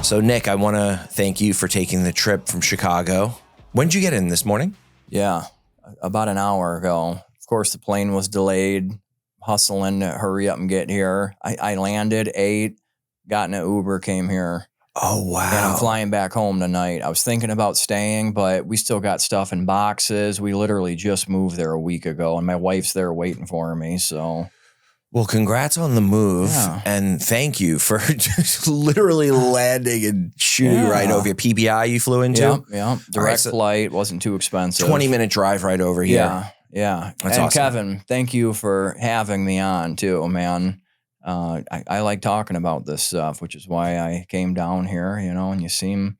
So, Nick, I want to thank you for taking the trip from Chicago. When did you get in this morning? Yeah, about an hour ago. Of course, the plane was delayed, hustling to hurry up and get here. I landed, ate, got in an Uber, came here. Oh, wow. And I'm flying back home tonight. I was thinking about staying, but we still got stuff in boxes. We literally just moved there a week ago, and my wife's there waiting for me, so... Well, congrats on the move, Yeah. and thank you for just literally landing and shooting right over here. PBI you flew into? Yeah. Direct flight, wasn't too expensive. 20-minute drive right over here. Yeah. That's and awesome. Kevin, thank you for having me on too, man. I like talking about this stuff, which is why I came down here, and you seem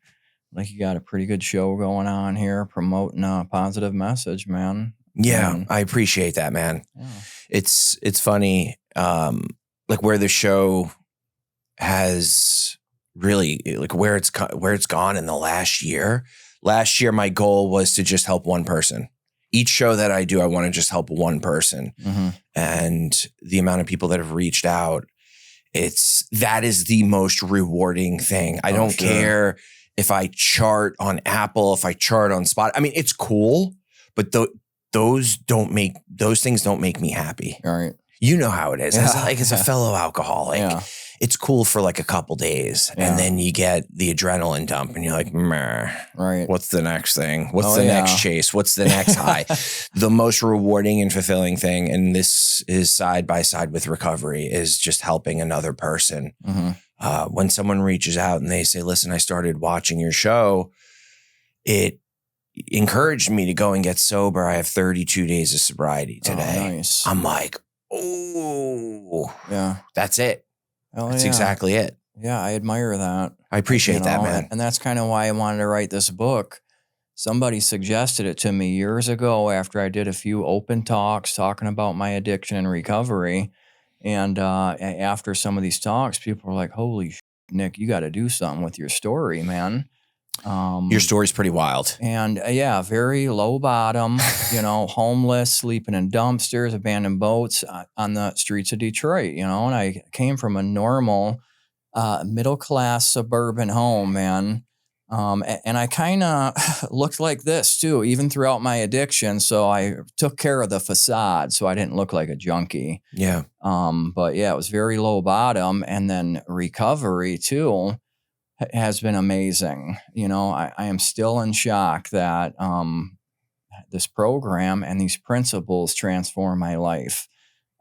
like you got a pretty good show going on here, promoting a positive message, man. Yeah, I appreciate that, man. Yeah. It's funny, like where the show has really, like where it's gone in the last year. Last year, my goal was to just help one person. Each show that I do, I want to just help one person. Mm-hmm. And the amount of people that have reached out, that is the most rewarding thing. I don't care if I chart on Apple, if I chart on Spot. I mean, it's cool, but those things don't make me happy. All right. You know how it is. As a fellow alcoholic, it's cool for like a couple days. And then you get the adrenaline dump and you're like, meh, right. What's the next thing? What's the next chase? What's the next high? The most rewarding and fulfilling thing, and this is side by side with recovery, is just helping another person. Mm-hmm. When someone reaches out and they say, listen, I started watching your show, it encouraged me to go and get sober. I have 32 days of sobriety today. Oh, nice. I'm like, oh, yeah, that's it. That's exactly it. Yeah, I admire that. I appreciate that, man. And that's kind of why I wanted to write this book. Somebody suggested it to me years ago after I did a few open talks talking about my addiction and recovery. And after some of these talks, people were like, holy shit, Nick, you got to do something with your story, man. Your story's pretty wild. And very low bottom, homeless, sleeping in dumpsters, abandoned boats on the streets of Detroit, and I came from a normal middle-class suburban home, man. And I kind of looked like this too, even throughout my addiction. So I took care of the facade so I didn't look like a junkie. Yeah. But yeah, it was very low bottom. And then recovery too has been amazing. I am still in shock that this program and these principles transform my life.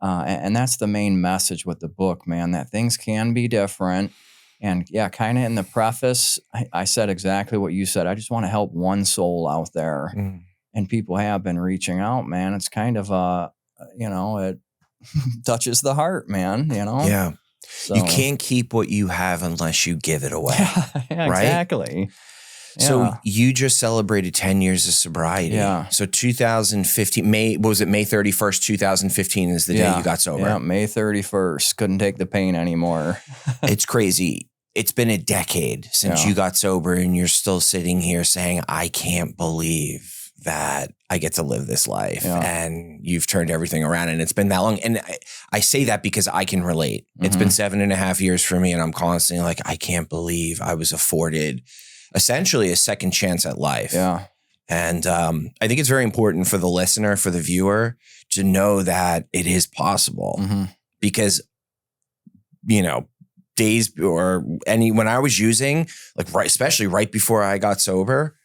And that's the main message with the book, man, that things can be different. And yeah, kind of in the preface, I said exactly what you said. I just want to help one soul out there. And people have been reaching out, man. It's kind of, it touches the heart, man, Yeah. So. You can't keep what you have unless you give it away. Yeah, right? Exactly. Yeah. So you just celebrated 10 years of sobriety. Yeah. So 2015, May 31st, 2015 is the day you got sober. Yeah, May 31st. Couldn't take the pain anymore. It's crazy. It's been a decade since you got sober and you're still sitting here saying, I can't believe that I get to live this life and you've turned everything around and it's been that long. And I say that because I can relate. Mm-hmm. It's been 7.5 years for me and I'm constantly like, I can't believe I was afforded essentially a second chance at life. Yeah. And I think it's very important for the listener, for the viewer to know that it is possible because, days or when I was using, especially right before I got sober,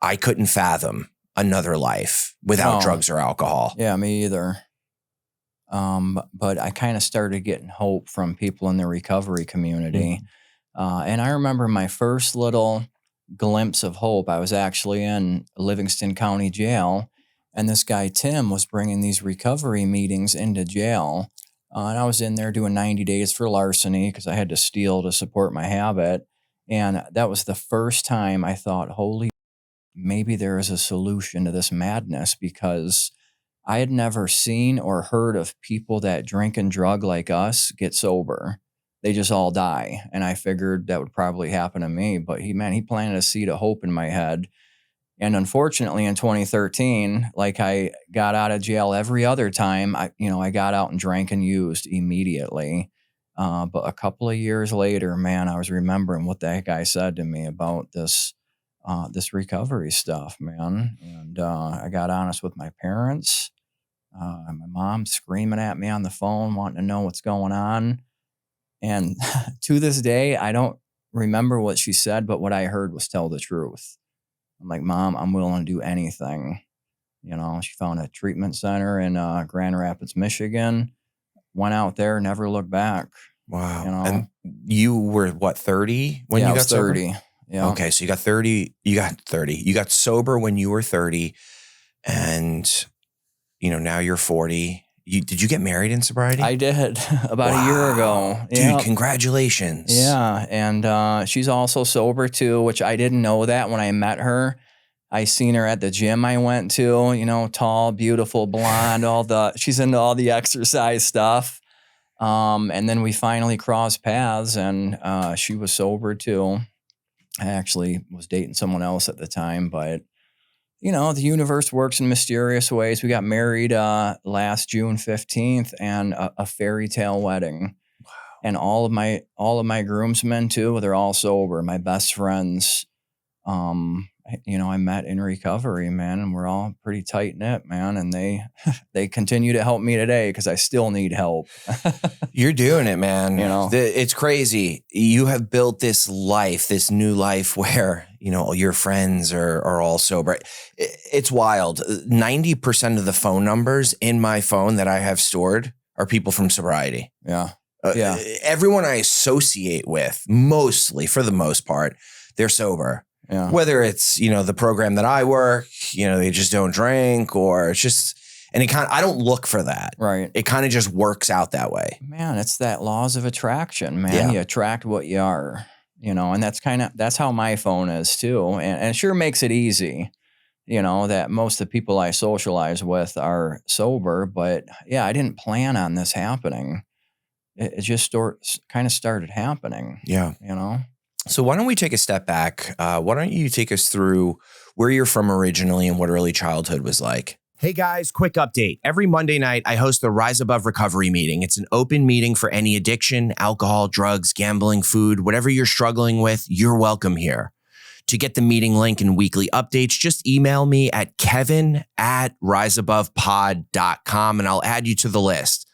I couldn't fathom another life without drugs or alcohol. Yeah, me either. But I kind of started getting hope from people in the recovery community. And I remember my first little glimpse of hope. I was actually in Livingston County Jail, and this guy, Tim, was bringing these recovery meetings into jail. And I was in there doing 90 days for larceny because I had to steal to support my habit. And that was the first time I thought, holy, maybe there is a solution to this madness, because I had never seen or heard of people that drink and drug like us get sober. They just all die. And I figured that would probably happen to me. But he planted a seed of hope in my head. And unfortunately, in 2013, I got out of jail every other time, I got out and drank and used immediately. But a couple of years later, man, I was remembering what that guy said to me about this recovery stuff, man. And I got honest with my parents. My mom screaming at me on the phone, wanting to know what's going on. And to this day, I don't remember what she said, but what I heard was tell the truth. I'm like, Mom, I'm willing to do anything. You know, she found a treatment center in Grand Rapids, Michigan. Went out there, never looked back. Wow. You know? And you were what, 30 when you got 30. sober? Yeah. Okay. So you got 30. You got sober when you were 30. And, now you're 40. Did you get married in sobriety? I did about a year ago. Dude, congratulations. Yeah. And she's also sober too, which I didn't know that when I met her. I seen her at the gym I went to, tall, beautiful, blonde, she's into all the exercise stuff. And then we finally crossed paths and she was sober too. I actually was dating someone else at the time, but the universe works in mysterious ways. We got married last June 15th and a fairy tale wedding. Wow. And all of my groomsmen too, they're all sober. My best friends, I met in recovery, man, and we're all pretty tight knit, man. And they continue to help me today because I still need help. You're doing it, man. It's crazy. You have built this new life where, your friends are all sober. It's wild. 90% of the phone numbers in my phone that I have stored are people from sobriety. Yeah. Everyone I associate with, mostly, for the most part, they're sober. Yeah. Whether it's, the program that I work, they just don't drink, or it's just, and I don't look for that. Right. It kind of just works out that way. Man, it's that laws of attraction, man. Yeah. You attract what you are, and that's how my phone is too. And it sure makes it easy, that most of the people I socialize with are sober, but yeah, I didn't plan on this happening. It just kind of started happening. Yeah. So why don't we take a step back? Why don't you take us through where you're from originally and what early childhood was like? Hey guys, quick update. Every Monday night, I host the Rise Above Recovery meeting. It's an open meeting for any addiction, alcohol, drugs, gambling, food, whatever you're struggling with, you're welcome here. To get the meeting link and weekly updates, just email me at kevin@riseabovepod.com and I'll add you to the list.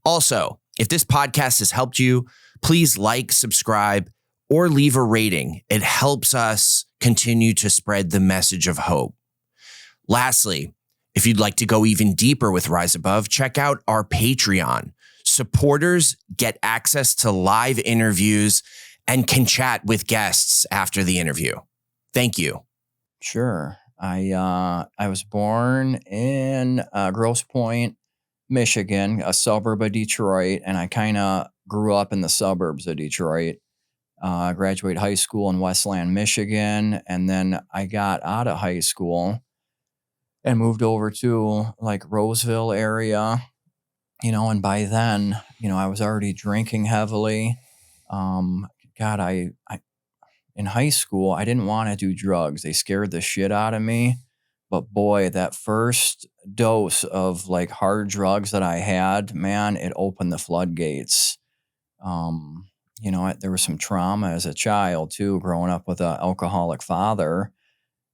Also, if this podcast has helped you, please like, subscribe, or leave a rating. It helps us continue to spread the message of hope. Lastly, if you'd like to go even deeper with Rise Above, check out our Patreon. Supporters get access to live interviews and can chat with guests after the interview. Thank you. Sure. I was born in Grosse Pointe, Michigan, a suburb of Detroit, and I kind of grew up in the suburbs of Detroit. Graduated high school in Westland, Michigan, and then I got out of high school and moved over to like Roseville area, and by then, I was already drinking heavily. I in high school, I didn't want to do drugs. They scared the shit out of me. But boy, that first dose of like hard drugs that I had, man, it opened the floodgates. There was some trauma as a child too, growing up with an alcoholic father.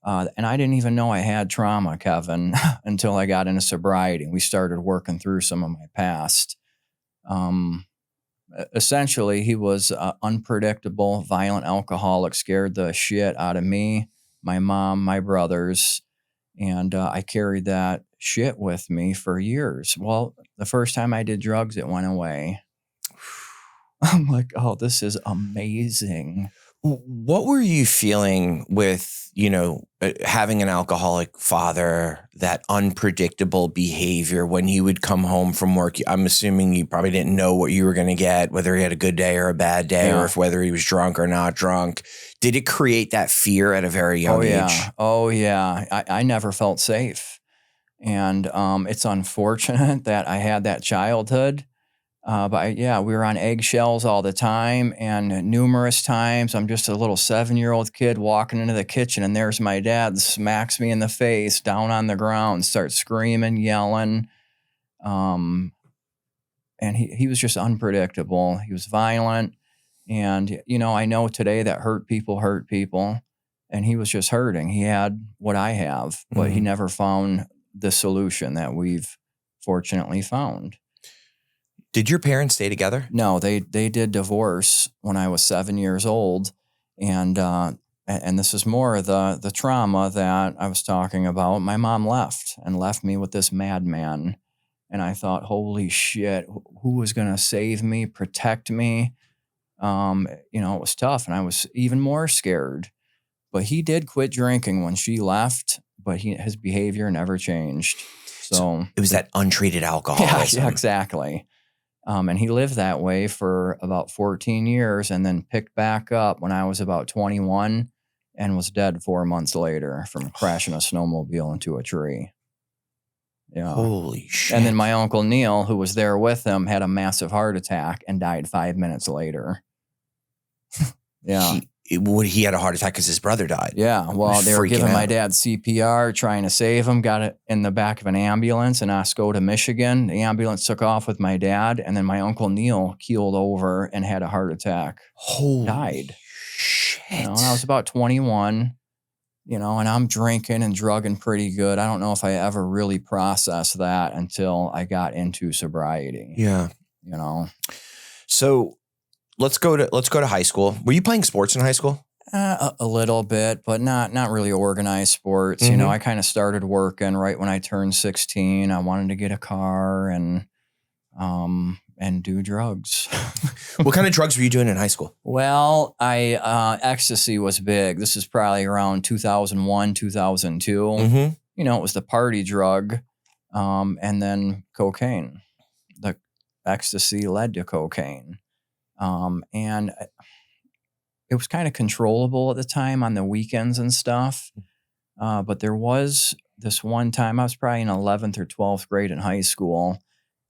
And I didn't even know I had trauma, Kevin, until I got into sobriety. We started working through some of my past. Essentially, he was unpredictable, violent alcoholic, scared the shit out of me, my mom, my brothers. And I carried that shit with me for years. Well, the first time I did drugs, it went away. I'm like, oh, this is amazing. What were you feeling with, having an alcoholic father, that unpredictable behavior when he would come home from work? I'm assuming you probably didn't know what you were going to get, whether he had a good day or a bad day, or whether he was drunk or not drunk. Did it create that fear at a very young age? Oh, yeah. I never felt safe. And it's unfortunate that I had that childhood. But we were on eggshells all the time, and numerous times I'm just a little 7-year-old kid walking into the kitchen, and there's my dad, smacks me in the face, down on the ground, starts screaming, yelling. and he was just unpredictable. He was violent. And, I know today that hurt people. And he was just hurting. He had what I have, but he never found the solution that we've fortunately found. Did your parents stay together? No, they did divorce when I was 7 years old. And this is more of the trauma that I was talking about. My mom left me with this madman. And I thought, holy shit, who was going to save me, protect me? It was tough, and I was even more scared. But he did quit drinking when she left, but his behavior never changed. So it was that untreated alcoholism. Yeah, exactly. And he lived that way for about 14 years and then picked back up when I was about 21 and was dead 4 months later from crashing a snowmobile into a tree. Yeah. Holy shit. And then my Uncle Neil, who was there with him, had a massive heart attack and died 5 minutes later. Yeah. He had a heart attack because his brother died. Yeah. Well, they were giving my dad CPR, trying to save him, got it in the back of an ambulance in Oscoda, Michigan. The ambulance took off with my dad, and then my Uncle Neil keeled over and had a heart attack. Died. Shit. And I was about 21, and I'm drinking and drugging pretty good. I don't know if I ever really processed that until I got into sobriety. Yeah. So let's go to high school. Were you playing sports in high school? A little bit, but not really organized sports. I kind of started working right when I turned 16. I wanted to get a car and do drugs. What kind of drugs were you doing in high school? Well, ecstasy was big. This is probably around 2001, 2002. Mm-hmm. It was the party drug, and then cocaine. The ecstasy led to cocaine. And it was kind of controllable at the time on the weekends and stuff. But there was this one time, I was probably in 11th or 12th grade in high school.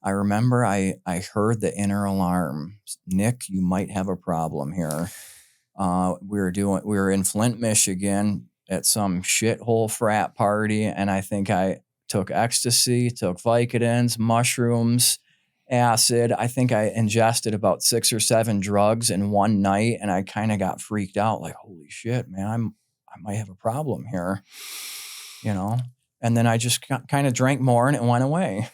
I remember I heard the inner alarm. Nick, you might have a problem here. We were in Flint, Michigan at some shithole frat party. And I think I took ecstasy, took Vicodins, mushrooms, acid. I think I ingested about 6 or 7 drugs in one night, and I kind of got freaked out, like, holy shit, man, I might have a problem here, and then I just kind of drank more and it went away.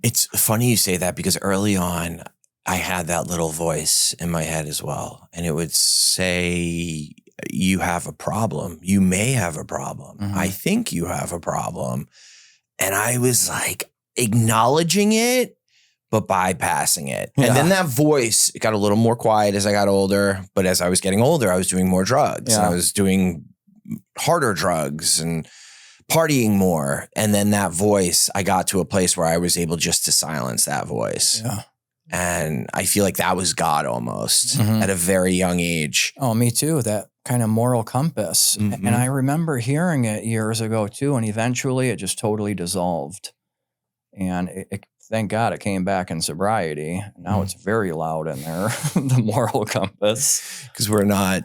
It's funny you say that because early on I had that little voice in my head as well, and it would say, you have a problem. You may have a problem. Mm-hmm. I think you have a problem. And I was like acknowledging it, but bypassing it. Yeah. And then that voice, it got a little more quiet as I got older. But as I was getting older, I was doing more drugs. Yeah. And I was doing harder drugs and partying more. And then that voice, I got to a place where I was able just to silence that voice. Yeah. And I feel like that was God almost at a very young age. Oh, me too. That kind of moral compass. Mm-hmm. And I remember hearing it years ago too. And eventually it just totally dissolved. And thank God it came back in sobriety. Now it's very loud in there, the moral compass. Because we're not,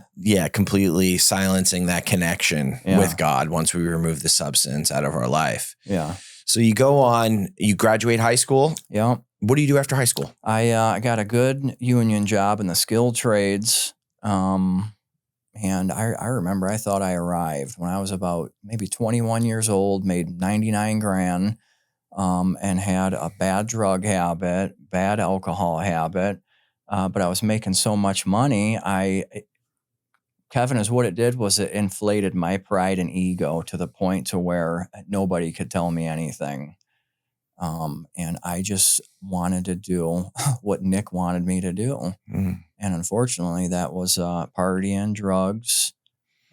completely silencing that connection with God once we remove the substance out of our life. Yeah. So you go on, you graduate high school. Yeah. What do you do after high school? I got a good union job in the skilled trades. And I remember I thought I arrived when I was about maybe 21 years old, made 99 grand. And had a bad drug habit, bad alcohol habit, but I was making so much money. Kevin, is what it did was it inflated my pride and ego to the point to where nobody could tell me anything. And I just wanted to do what Nick wanted me to do. And unfortunately, that was partying, drugs.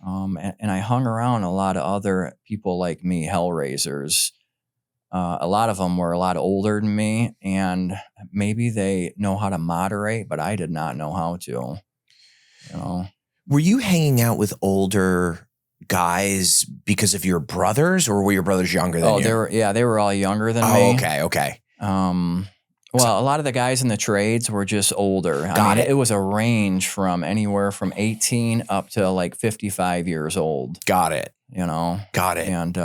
And I hung around a lot of other people like me, hellraisers. A lot of them were a lot older than me, and maybe they know how to moderate, but I did not know how to. Were you hanging out with older guys because of your brothers, or were your brothers younger than you? They were all younger than me. Okay. Well, a lot of the guys in the trades were just older. It was a range from anywhere from 18 up to like 55 years old. Got it. Got it. And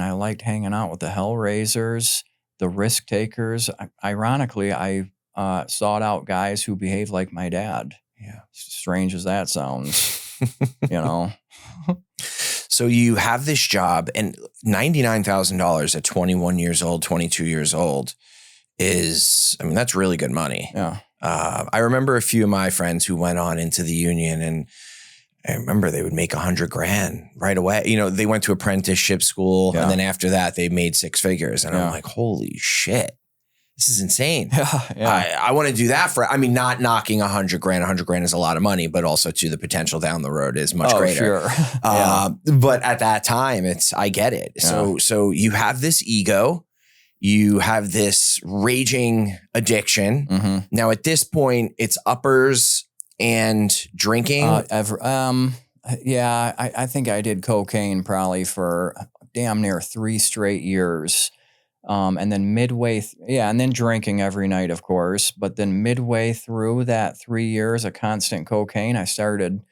I liked hanging out with the hellraisers, the risk takers. Ironically, I sought out guys who behave like my dad. Yeah. Strange as that sounds, you know. So you have this job, and $99,000 at 21 years old, 22 years old is, I mean, that's really good money. Yeah. I remember a few of my friends who went on into the union, and I remember they would make $100,000 right away. You know, they went to apprenticeship school, and then after that they made 6 figures. And I'm like, holy shit, this is insane. I want to do that for, I mean, not knocking $100,000. $100,000 is a lot of money, but also to the potential down the road is much greater. Sure. But at that time, I get it. So you have this ego. You have this raging addiction. Mm-hmm. Now, at this point, it's uppers and drinking. I think I did cocaine probably for damn near 3 straight years. And then and then drinking every night, of course. But then midway through that 3 years of constant cocaine, I started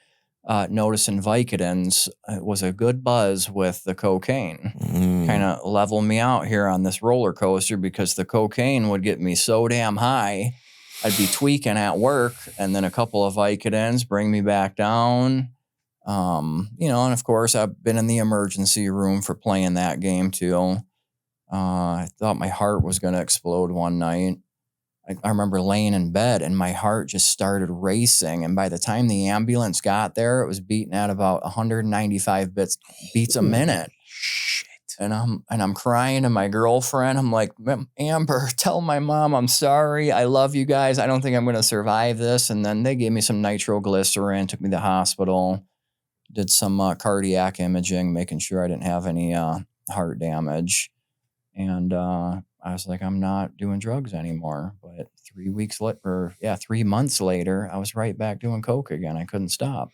noticing Vicodins was a good buzz with the cocaine. Kind of leveled me out here on this roller coaster, because the cocaine would get me so damn high. I'd be tweaking at work, and then a couple of Vicodins bring me back down. And of course, I've been in the emergency room for playing that game too. I thought my heart was going to explode one night. I remember laying in bed and my heart just started racing. And by the time the ambulance got there, it was beating at about 195 beats a minute. Shit. And I'm crying to my girlfriend. I'm like, Amber, tell my mom I'm sorry. I love you guys. I don't think I'm going to survive this. And then they gave me some nitroglycerin, took me to the hospital, did some cardiac imaging, making sure I didn't have any heart damage. And I was like, I'm not doing drugs anymore. But 3 months later, I was right back doing coke again. I couldn't stop.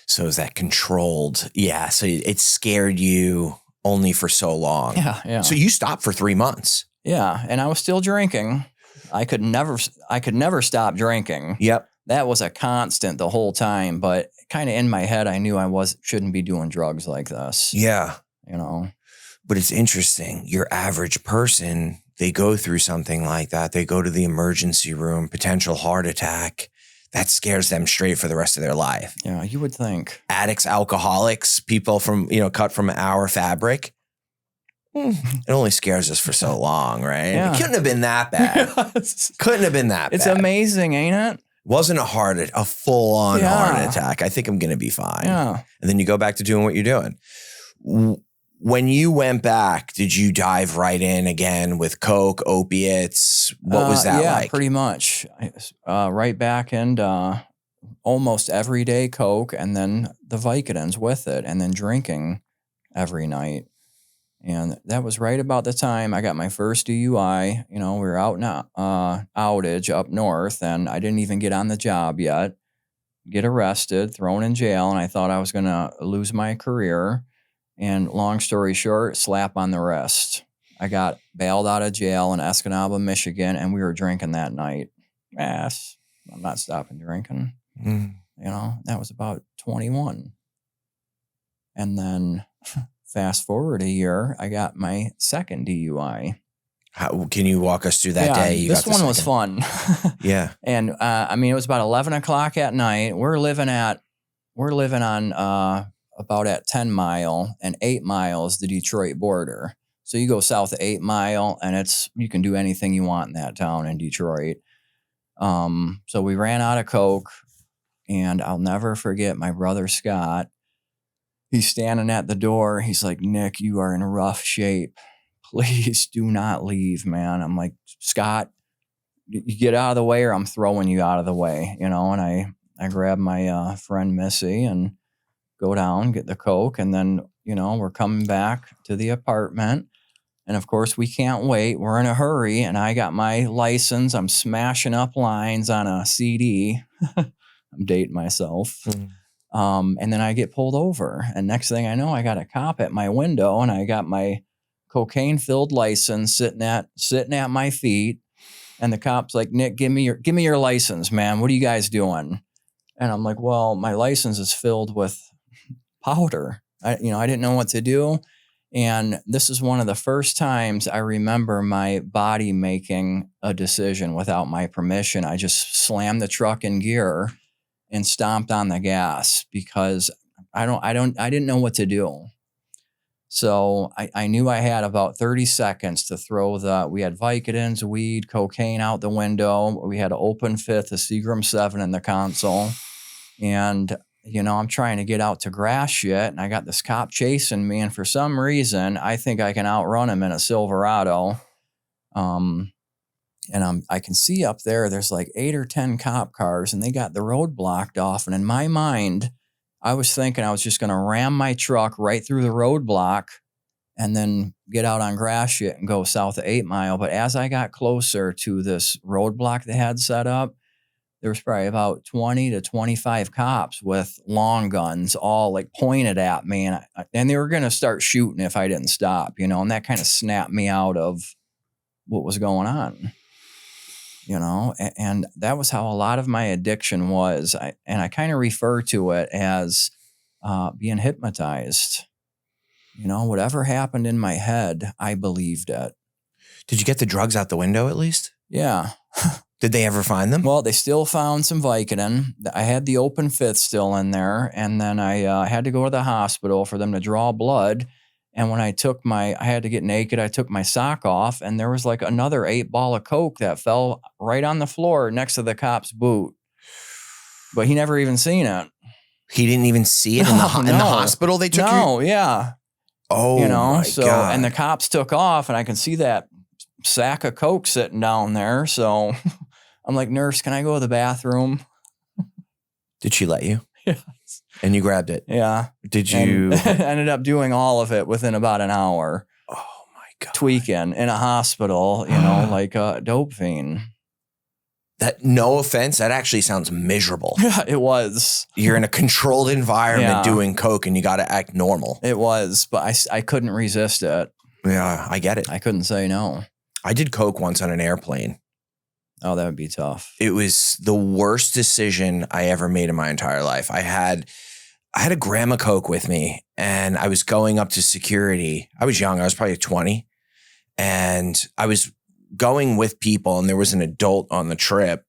So is that controlled? Yeah. So it scared you only for so long. Yeah. So you stopped for 3 months. Yeah. And I was still drinking. I could never stop drinking. Yep. That was a constant the whole time. But kind of in my head, I knew I shouldn't be doing drugs like this. Yeah. You know. But it's interesting. Your average person, they go through something like that. They go to the emergency room, potential heart attack. That scares them straight for the rest of their life. Yeah, you would think. Addicts, alcoholics, people from, cut from our fabric. It only scares us for so long, right? Yeah. It couldn't have been that bad. Couldn't have been that bad. It's amazing, ain't it? Wasn't a full-on heart attack. I think I'm going to be fine. Yeah. And then you go back to doing what you're doing. When you went back, did you dive right in again with coke, opiates? What was that like? Yeah, pretty much. Right back into almost every day coke, and then the Vicodins with it, and then drinking every night. And that was right about the time I got my first DUI. We were out in outage up north, and I didn't even get on the job yet. Get arrested, thrown in jail, and I thought I was going to lose my career. And long story short, slap on the wrist. I got bailed out of jail in Escanaba, Michigan, and we were drinking that night. Yes, I'm not stopping drinking. That was about 21. And then fast forward a year, I got my second DUI. How, can you walk us through that day? This one was fun. Yeah. And it was about 11 o'clock at night. We're living on about at 10 Mile and 8 Miles, the Detroit border. So you go south of 8 Mile and you can do anything you want in that town in Detroit. So we ran out of coke, and I'll never forget my brother Scott. He's standing at the door. He's like, Nick, you are in rough shape. Please do not leave, man. I'm like, Scott, you get out of the way or I'm throwing you out of the way, and I grab my friend Missy and go down, get the coke, and then, we're coming back to the apartment. And of course, we can't wait. We're in a hurry, and I got my license. I'm smashing up lines on a CD. I'm dating myself. And then I get pulled over. And next thing I know, I got a cop at my window, and I got my cocaine-filled license sitting at my feet. And the cop's like, Nick, give me your license, man. What are you guys doing? And I'm like, well, my license is filled with powder. I didn't know what to do. And this is one of the first times I remember my body making a decision without my permission. I just slammed the truck in gear and stomped on the gas because I didn't know what to do. So I knew I had about 30 seconds to throw we had Vicodins, weed, cocaine out the window. We had an open fifth, a Seagram 7 in the console. And I'm trying to get out to grass shit, and I got this cop chasing me, and for some reason, I think I can outrun him in a Silverado. And I can see up there's like 8 or 10 cop cars, and they got the road blocked off. And in my mind, I was thinking I was just going to ram my truck right through the roadblock and then get out on grass shit and go south of 8 Mile. But as I got closer to this roadblock they had set up, there was probably about 20 to 25 cops with long guns all like pointed at me. And they were going to start shooting if I didn't stop, and that kind of snapped me out of what was going on, and that was how a lot of my addiction was. I kind of refer to it as being hypnotized. Whatever happened in my head, I believed it. Did you get the drugs out the window at least? Yeah. Did they ever find them? Well, they still found some Vicodin. I had the open fifth still in there. And then I had to go to the hospital for them to draw blood. And when I had to get naked, I took my sock off, and there was like another 8 ball of Coke that fell right on the floor next to the cop's boot. But he never even seen it. He didn't even see it in the hospital they took you? No, yeah. Oh, my God. And the cops took off, and I can see that sack of Coke sitting down there. So I'm like, nurse, can I go to the bathroom? Did she let you? Yes. And you grabbed it? Yeah. Did you? Ended up doing all of it within about an hour. Oh, my God. Tweaking in a hospital, like a dope fiend. That, no offense, that actually sounds miserable. Yeah, it was. You're in a controlled environment doing Coke, and you got to act normal. It was, but I couldn't resist it. Yeah, I get it. I couldn't say no. I did Coke once on an airplane. Oh, that would be tough. It was the worst decision I ever made in my entire life. I had a gram of Coke with me, and I was going up to security. I was young. I was probably 20. And I was going with people, and there was an adult on the trip.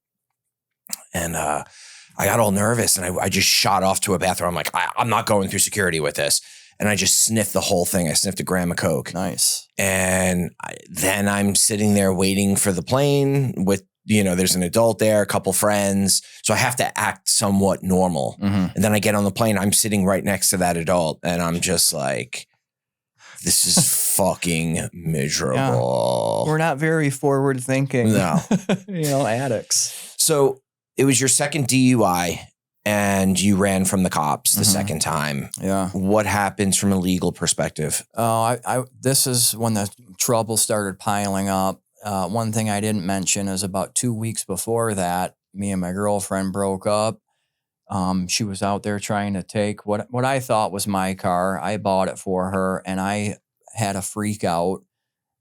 And I got all nervous, and I just shot off to a bathroom. I'm like, I'm not going through security with this. And I just sniffed the whole thing. I sniffed a gram of Coke. Nice. And then I'm sitting there waiting for the plane with, there's an adult there, a couple friends. So I have to act somewhat normal. Mm-hmm. And then I get on the plane. I'm sitting right next to that adult. And I'm just like, this is fucking miserable. Yeah. We're not very forward thinking. No. Addicts. So it was your second DUI. And you ran from the cops the second time. Yeah. What happens from a legal perspective? Oh, this is when the trouble started piling up. One thing I didn't mention is about 2 weeks before that, me and my girlfriend broke up. She was out there trying to take what I thought was my car. I bought it for her, and I had a freak out.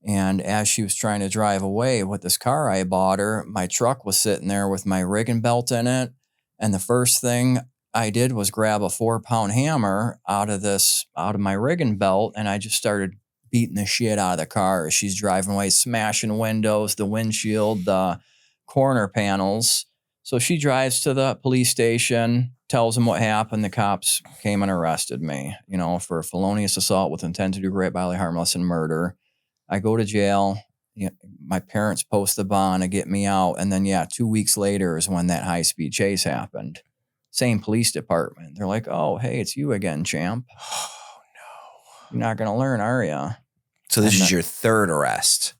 And as she was trying to drive away with this car I bought her, my truck was sitting there with my rigging belt in it. And the first thing I did was grab a 4-pound hammer out of my rigging belt, and I just started beating the shit out of the car as she's driving away, smashing windows, the windshield, the corner panels. So she drives to the police station, tells them what happened. The cops came and arrested me, for felonious assault with intent to do great bodily harm, less than murder. I go to jail. My parents post the bond to get me out. And then, 2 weeks later is when that high-speed chase happened. Same police department. They're like, oh, hey, it's you again, champ. Oh, no. You're not going to learn, are you? So this is your third arrest.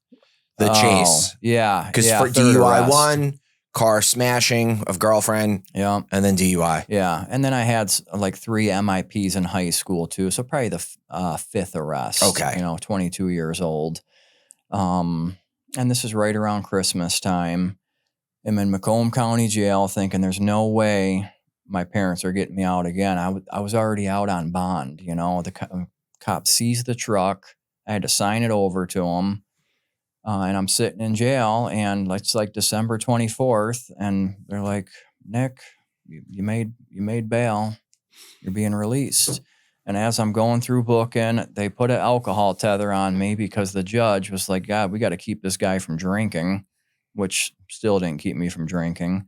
The chase. Yeah. Because for DUI 1, car smashing of girlfriend. Yeah. And then DUI. Yeah. And then I had like 3 MIPs in high school too. So probably the 5th arrest. Okay. 22 years old. And this is right around Christmas time. I'm in Macomb County Jail thinking there's no way my parents are getting me out again. I was already out on bond, the cop seized the truck. I had to sign it over to him. And I'm sitting in jail, and it's like December 24th. And they're like, Nick, you made bail. You're being released. And as I'm going through booking, they put an alcohol tether on me because the judge was like, God, we got to keep this guy from drinking, which still didn't keep me from drinking.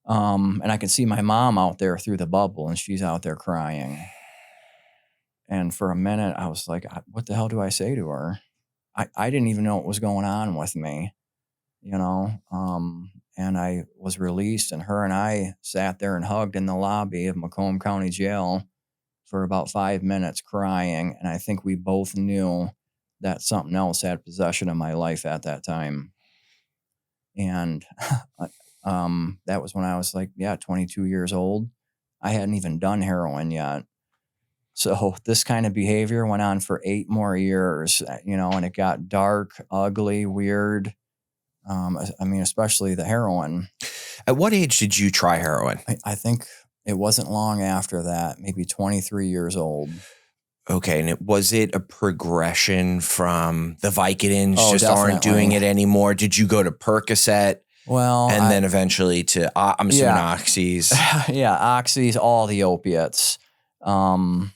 And I could see my mom out there through the bubble, and she's out there crying. And for a minute, I was like, what the hell do I say to her? I didn't even know what was going on with me, you know? And I was released, and her and I sat there and hugged in the lobby of Macomb County Jail for about 5 minutes crying. And I think we both knew that something else had possession of my life at that time. And that was when I was like, 22 years old. I hadn't even done heroin yet. So this kind of behavior went on for 8 more years, and it got dark, ugly, weird. I mean, especially the heroin. At what age did you try heroin? I think it wasn't long after that, maybe 23 years old. Okay. And was it a progression from the Vicodins just definitely aren't doing it anymore? Did you go to Percocet? Well, and then eventually to, I'm assuming oxys. Yeah, oxys, all the opiates. How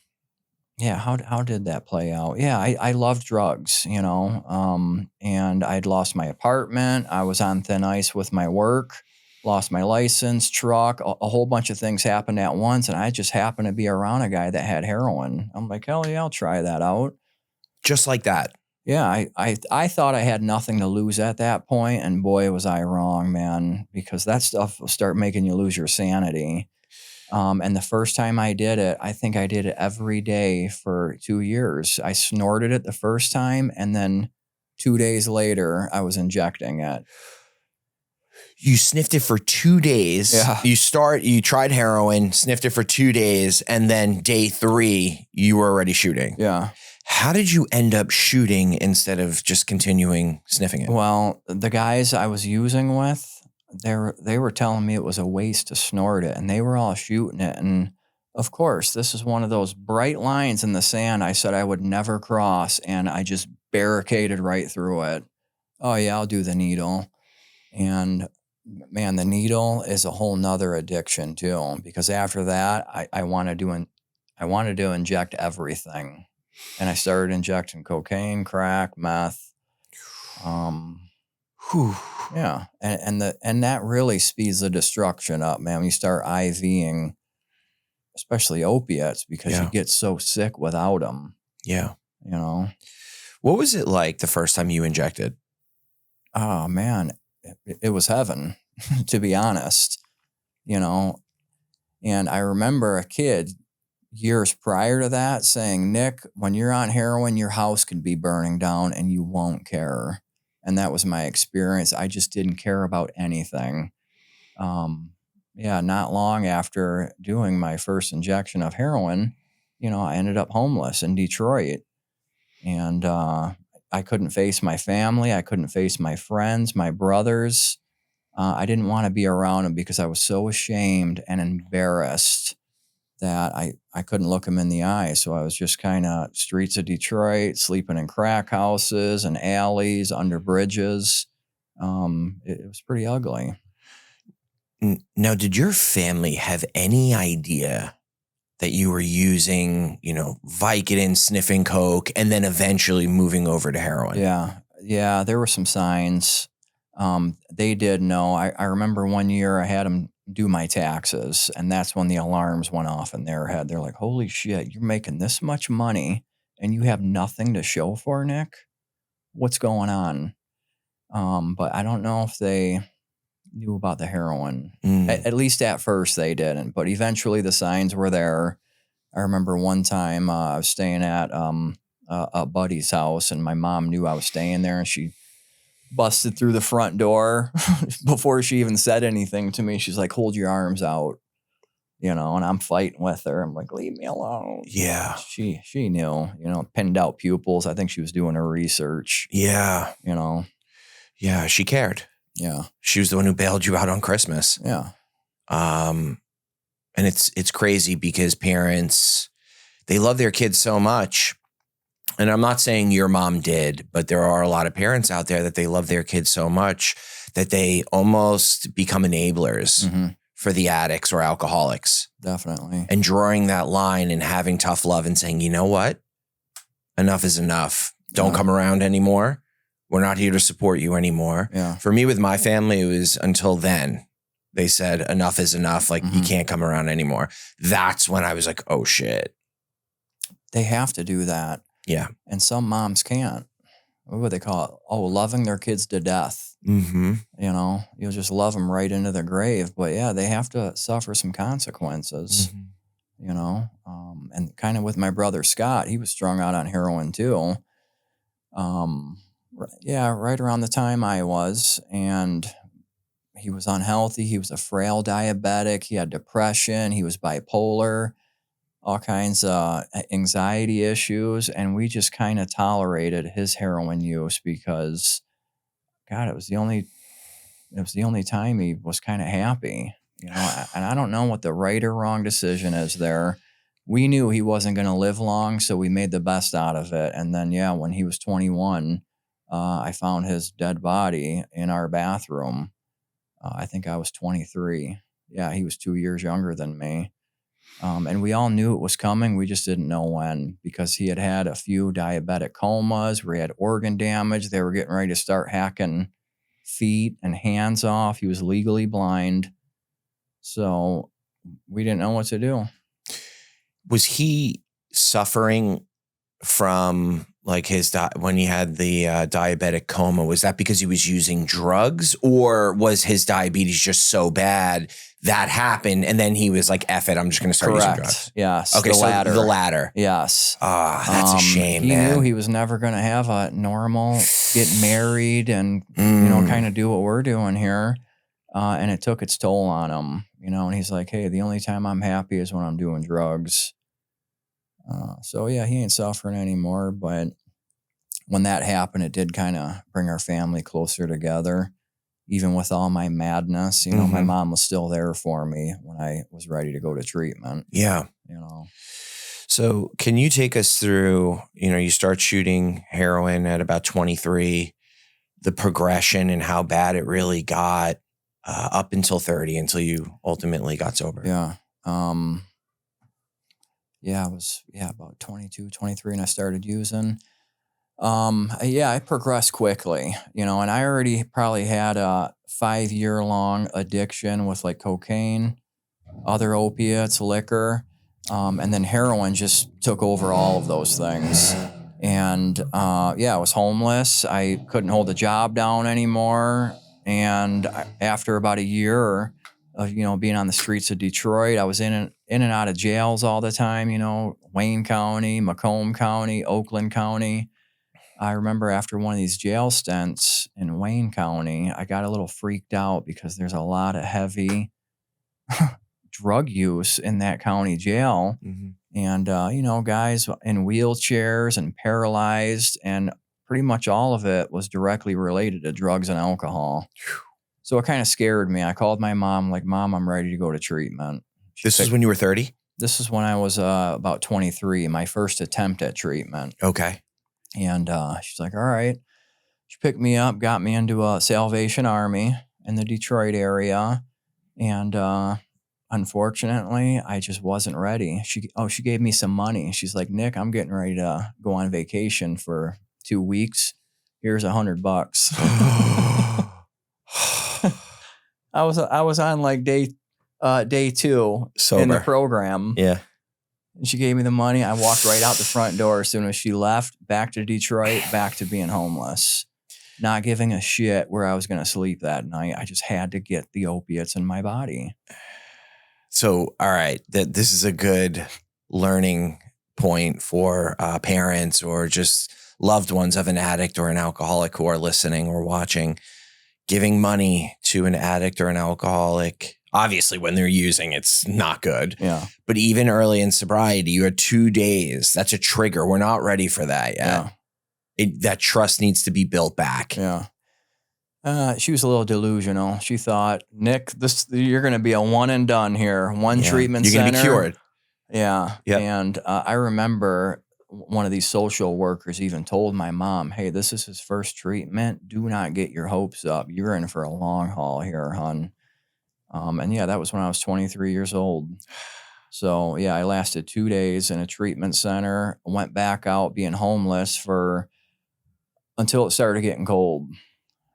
did that play out? Yeah, I loved drugs, and I'd lost my apartment. I was on thin ice with my work, lost my license, truck, a whole bunch of things happened at once. And I just happened to be around a guy that had heroin. I'm like, hell yeah, I'll try that out. Just like that. Yeah, I thought I had nothing to lose at that point, and boy, was I wrong, man, because that stuff will start making you lose your sanity. And the first time I did it, I think I did it every day for 2 years. I snorted it the first time, and then 2 days later, I was injecting it. You sniffed it for 2 days. Yeah. You tried heroin, sniffed it for 2 days, and then day 3, you were already shooting. Yeah. How did you end up shooting instead of just continuing sniffing it? Well, the guys I was using with, they were telling me it was a waste to snort it, and they were all shooting it. And of course, this is one of those bright lines in the sand I said I would never cross, and I just barricaded right through it. Oh yeah, I'll do the needle. And man, the needle is a whole nother addiction too, because after that, I wanted to inject everything. And I started injecting cocaine, crack, meth. Yeah. And that really speeds the destruction up, man. When you start IVing, especially opiates, because you get so sick without them. Yeah. What was it like the first time you injected? Oh, man. It was heaven, to be honest. And I remember a kid years prior to that saying, Nick, when you're on heroin, your house could be burning down and you won't care. And that was my experience. I just didn't care about anything. Not long after doing my first injection of heroin, I ended up homeless in Detroit. And I couldn't face my family. I couldn't face my friends, my brothers. I didn't want to be around them because I was so ashamed and embarrassed that I couldn't look him in the eye. So I was just kind of streets of Detroit, sleeping in crack houses and alleys, under bridges. It was pretty ugly. Now, did your family have any idea that you were using, Vicodin, sniffing coke, and then eventually moving over to heroin? Yeah, there were some signs. They did know. I remember one year I had them do my taxes, and that's when the alarms went off in their head. They're like, holy shit, you're making this much money and you have nothing to show for, Nick? What's going on? But I don't know if they knew about the heroin. At least at first they didn't, but eventually the signs were there. I remember one time I was staying at a buddy's house, and my mom knew I was staying there, and she busted through the front door before she even said anything to me. She's like, hold your arms out, and I'm fighting with her. I'm like, leave me alone. Yeah. She knew, pinned out pupils. I think she was doing her research. Yeah. Yeah, she cared. Yeah. She was the one who bailed you out on Christmas. Yeah. And it's crazy because parents, they love their kids so much. And I'm not saying your mom did, but there are a lot of parents out there that they love their kids so much that they almost become enablers for the addicts or alcoholics. Definitely. And drawing that line and having tough love and saying, you know what? Enough is enough. Don't come around anymore. We're not here to support you anymore. Yeah. For me, with my family, it was until then. They said, enough is enough. Like, you can't come around anymore. That's when I was like, oh, shit. They have to do that. Yeah. And some moms can't. What would they call it? Oh, loving their kids to death. Mm-hmm. You know, you'll just love them right into the grave. But yeah, they have to suffer some consequences, you know. And kind of with my brother Scott, he was strung out on heroin too. Right around the time I was. And he was unhealthy. He was a frail diabetic. He had depression. He was bipolar, all kinds of anxiety issues. And we just kind of tolerated his heroin use because, God, it was the only time he was kind of happy, you know. And I don't know what the right or wrong decision is there. We knew he wasn't going to live long, so we made the best out of it. And then, when he was 21, I found his dead body in our bathroom. I think I was 23. Yeah, he was 2 years younger than me. And we all knew it was coming. We just didn't know when, because he had a few diabetic comas where he had organ damage. They were getting ready to start hacking feet and hands off. He was legally blind. So we didn't know what to do. Was he suffering from like when he had the diabetic coma? Was that because he was using drugs, or was his diabetes just so bad that happened and then he was like, F it, I'm just going to start using drugs? Yes. Okay, the latter. Yes. That's a shame, he man. He knew he was never going to have a normal, get married and, kind of do what we're doing here. And it took its toll on him, and he's like, hey, the only time I'm happy is when I'm doing drugs. So he ain't suffering anymore. But when that happened, it did kind of bring our family closer together. Even with all my madness, my mom was still there for me when I was ready to go to treatment. Yeah. So can you take us through, you start shooting heroin at about 23, the progression and how bad it really got up until 30, until you ultimately got sober? Yeah. I was about 22, 23, and I started using. I progressed quickly, and I already probably had a 5-year-long addiction with like cocaine, other opiates, liquor, and then heroin just took over all of those things. And I was homeless. I couldn't hold a job down anymore. And after about a year of being on the streets of Detroit, I was in and out of jails all the time. Wayne County, Macomb County, Oakland County. I remember after one of these jail stints in Wayne County, I got a little freaked out because there's a lot of heavy drug use in that county jail. And, guys in wheelchairs and paralyzed, and pretty much all of it was directly related to drugs and alcohol. So it kind of scared me. I called my mom, like, Mom, I'm ready to go to treatment. This was when you were 30? This is when I was about 23, my first attempt at treatment. Okay. And she's like, all right. She picked me up, got me into a Salvation Army in the Detroit area. And unfortunately, I just wasn't ready. She gave me some money. She's like, Nick, I'm getting ready to go on vacation for 2 weeks. Here's $100. I was on like day 2 sober in the program. Yeah. And she gave me the money. I walked right out the front door as soon as she left, back to Detroit, back to being homeless, not giving a shit where I was going to sleep that night. I just had to get the opiates in my body. So, all right, this is a good learning point for parents or just loved ones of an addict or an alcoholic who are listening or watching. Giving money to an addict or an alcoholic, obviously when they're using, it's not good. Yeah. But even early in sobriety, you had 2 days. That's a trigger. We're not ready for that yet. Yeah. That trust needs to be built back. Yeah. She was a little delusional. She thought, Nick, you're going to be a one and done here. One treatment center. You're going to be cured. Yeah. Yep. And I remember one of these social workers even told my mom, hey, this is his first treatment. Do not get your hopes up. You're in for a long haul here, hon. And yeah, that was when I was 23 years old. So yeah, I lasted 2 days in a treatment center, went back out being homeless until it started getting cold.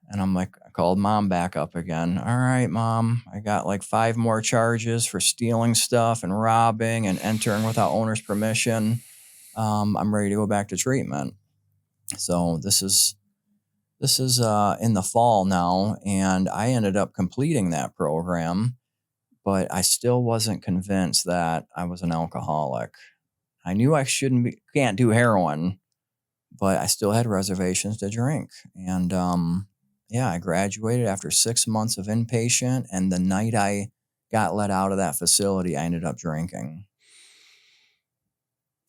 And I'm like, I called mom back up again. All right, mom, I got like 5 more charges for stealing stuff and robbing and entering without owner's permission. I'm ready to go back to treatment. So this is in the fall now, and I ended up completing that program, but I still wasn't convinced that I was an alcoholic. I knew I can't do heroin, but I still had reservations to drink. And yeah, I graduated after 6 months of inpatient, and the night I got let out of that facility, I ended up drinking.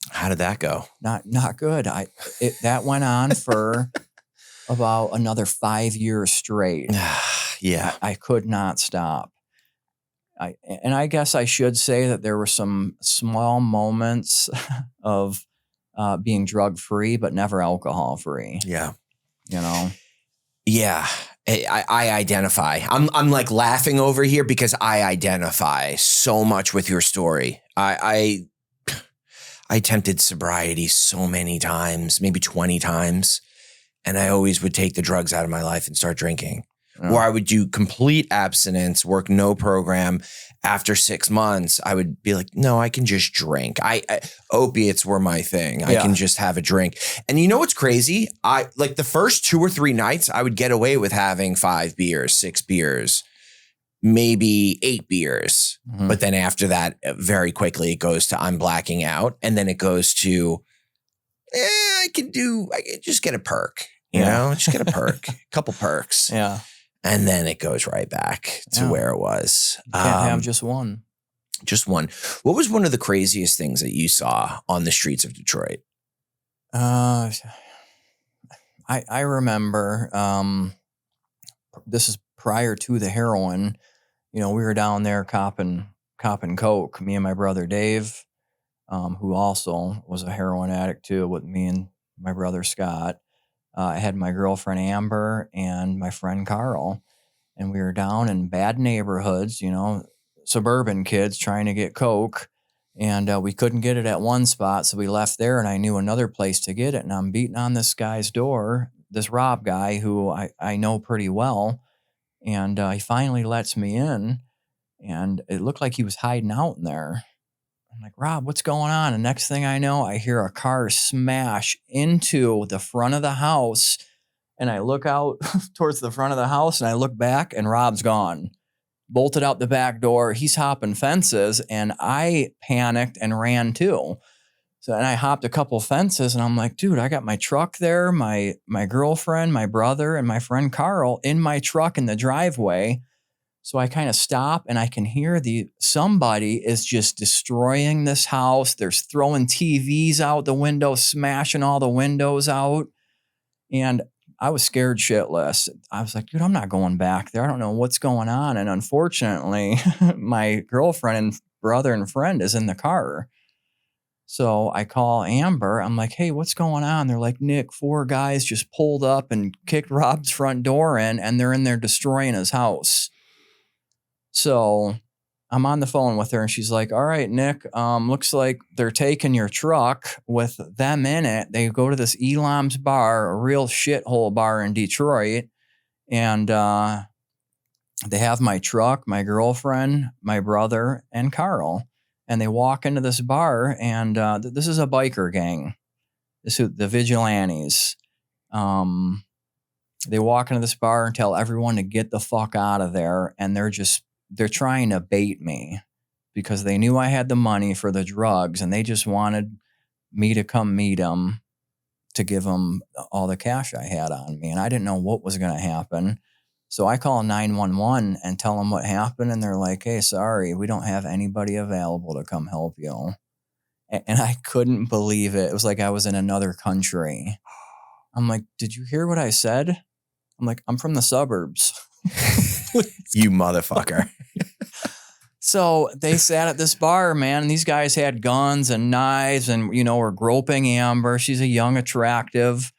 How did that go? Not good. That went on for about another 5 years straight. Yeah. I could not stop. And I guess I should say that there were some small moments of being drug free, but never alcohol free. Yeah. You know? Yeah. I identify. I'm like laughing over here because I identify so much with your story. I attempted sobriety so many times, maybe 20 times. And I always would take the drugs out of my life and start drinking. Yeah. Or I would do complete abstinence, work no program. After 6 months, I would be like, no, I can just drink. Opiates were my thing. I can just have a drink. And you know what's crazy? Like the first 2 or 3 nights, I would get away with having 5 beers, 6 beers, maybe 8 beers. Mm-hmm. But then after that, very quickly, it goes to I'm blacking out. And then it goes to, I can just get a perk. You know, just get a perk, a couple perks. Yeah. And then it goes right back to where it was. You can't have just one. Just one. What was one of the craziest things that you saw on the streets of Detroit? I remember, this is prior to the heroin. You know, we were down there copping coke, me and my brother Dave, who also was a heroin addict too, with me and my brother Scott. I had my girlfriend Amber and my friend Carl, and we were down in bad neighborhoods, you know, suburban kids trying to get coke, and we couldn't get it at one spot, so we left there, and I knew another place to get it, and I'm beating on this guy's door, this Rob guy who I know pretty well, and he finally lets me in, and it looked like he was hiding out in there. I'm like, Rob, what's going on? And next thing I know, I hear a car smash into the front of the house. And I look out towards the front of the house and I look back and Rob's gone. Bolted out the back door. He's hopping fences. And I panicked and ran too. So, and I hopped a couple fences and I'm like, dude, I got my truck there, my girlfriend, my brother, and my friend Carl in my truck in the driveway. So I kind of stop and I can hear somebody is just destroying this house. They're throwing TVs out the window, smashing all the windows out. And I was scared shitless. I was like, dude, I'm not going back there. I don't know what's going on. And unfortunately, my girlfriend and brother and friend is in the car. So I call Amber. I'm like, hey, what's going on? They're like, Nick, 4 guys just pulled up and kicked Rob's front door in and they're in there destroying his house. So I'm on the phone with her and she's like, all right, Nick, looks like they're taking your truck with them in it. They go to this Elam's bar, a real shithole bar in Detroit. And they have my truck, my girlfriend, my brother, and Carl. And they walk into this bar and this is a biker gang. This is the Vigilantes. They walk into this bar and tell everyone to get the fuck out of there. And they're trying to bait me because they knew I had the money for the drugs and they just wanted me to come meet them to give them all the cash I had on me. And I didn't know what was going to happen. So I call 911 and tell them what happened. And they're like, hey, sorry, we don't have anybody available to come help you. And I couldn't believe it. It was like I was in another country. I'm like, did you hear what I said? I'm like, I'm from the suburbs. You motherfucker. So they sat at this bar, man, and these guys had guns and knives and, you know, were groping Amber. She's a young, attractive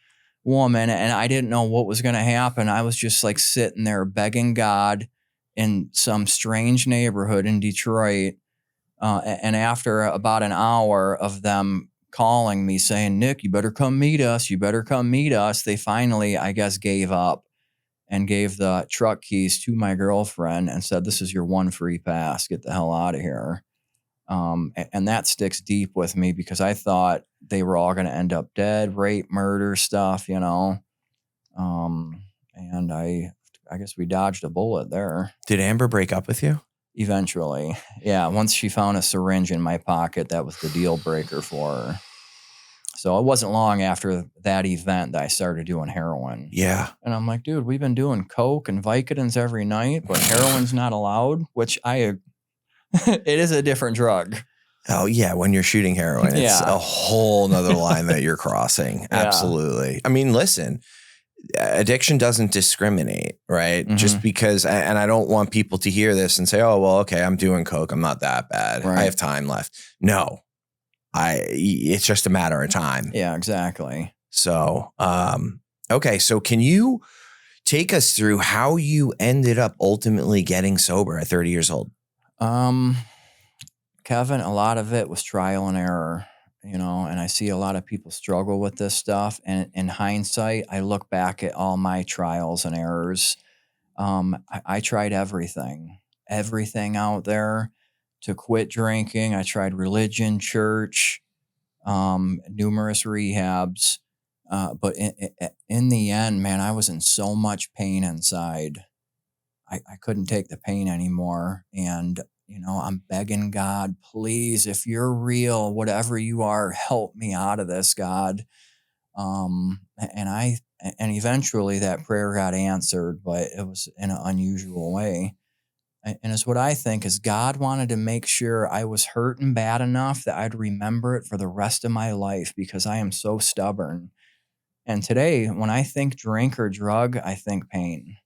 woman, and I didn't know what was going to happen. I was just like sitting there begging God in some strange neighborhood in Detroit. And after about an hour of them calling me saying, Nick, you better come meet us. You better come meet us. They finally, I guess, gave up and gave the truck keys to my girlfriend and said, this is your one free pass. Get the hell out of here. And that sticks deep with me because I thought they were all going to end up dead, rape, murder stuff, you know. And I guess we dodged a bullet there. Did Amber break up with you? Eventually. Yeah. Once she found a syringe in my pocket, that was the deal breaker for her. So it wasn't long after that event that I started doing heroin. Yeah. And I'm like, dude, we've been doing coke and Vicodins every night, but heroin's not allowed, which it is a different drug. Oh, yeah. When you're shooting heroin, it's a whole nother line that you're crossing. Absolutely. I mean, listen, addiction doesn't discriminate, right? Mm-hmm. Just because, and I don't want people to hear this and say, oh, well, okay, I'm doing coke. I'm not that bad. Right. I have time left. No, it's just a matter of time. Yeah, exactly. So, okay. So can you take us through how you ended up ultimately getting sober at 30 years old? Kevin, a lot of it was trial and error, you know, and I see a lot of people struggle with this stuff. And in hindsight, I look back at all my trials and errors. I tried everything out there to quit drinking. I tried religion, church, numerous rehabs. But in the end, man, I was in so much pain inside. I couldn't take the pain anymore. And, you know, I'm begging God, please, if you're real, whatever you are, help me out of this, God. And eventually that prayer got answered, but it was in an unusual way. And it's what I think is God wanted to make sure I was hurting bad enough that I'd remember it for the rest of my life because I am so stubborn. And today, when I think drink or drug, I think pain.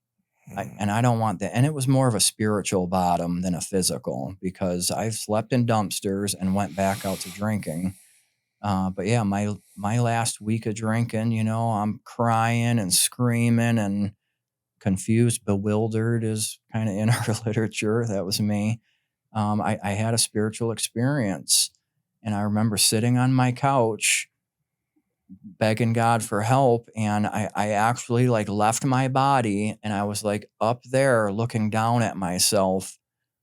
And I don't want that. And it was more of a spiritual bottom than a physical because I've slept in dumpsters and went back out to drinking. But yeah, my last week of drinking, you know, I'm crying and screaming and confused, bewildered is kind of in our literature. That was me. I had a spiritual experience. And I remember sitting on my couch begging God for help. And I actually like left my body and I was like up there looking down at myself,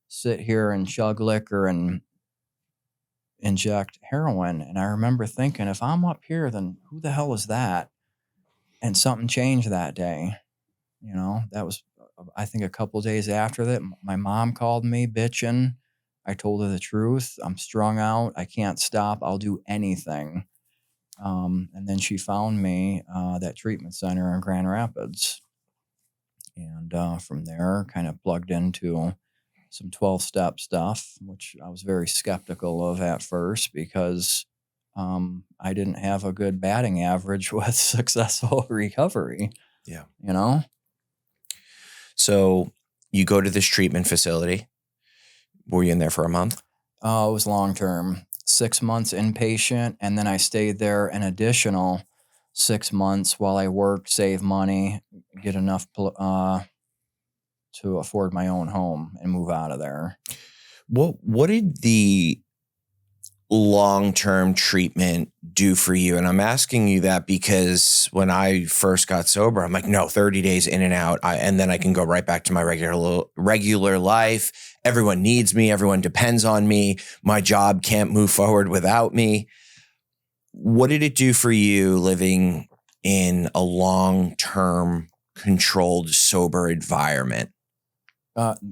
sit here and chug liquor and inject heroin. And I remember thinking, if I'm up here, then who the hell is that? And something changed that day. You know, that was, I think, a couple days after that. My mom called me bitching. I told her the truth. I'm strung out. I can't stop. I'll do anything. And then she found me that treatment center in Grand Rapids. And from there, kind of plugged into some 12-step stuff, which I was very skeptical of at first because I didn't have a good batting average with successful recovery. Yeah. You know? So you go to this treatment facility. Were you in there for a month? Oh, it was long-term. 6 months inpatient, and then I stayed there an additional 6 months while I worked, save money, get enough to afford my own home and move out of there. What did the long-term treatment do for you? And I'm asking you that because when I first got sober, I'm like, no, 30 days in and out. And then I can go right back to my regular life. Everyone needs me. Everyone depends on me. My job can't move forward without me. What did it do for you living in a long-term controlled, sober environment?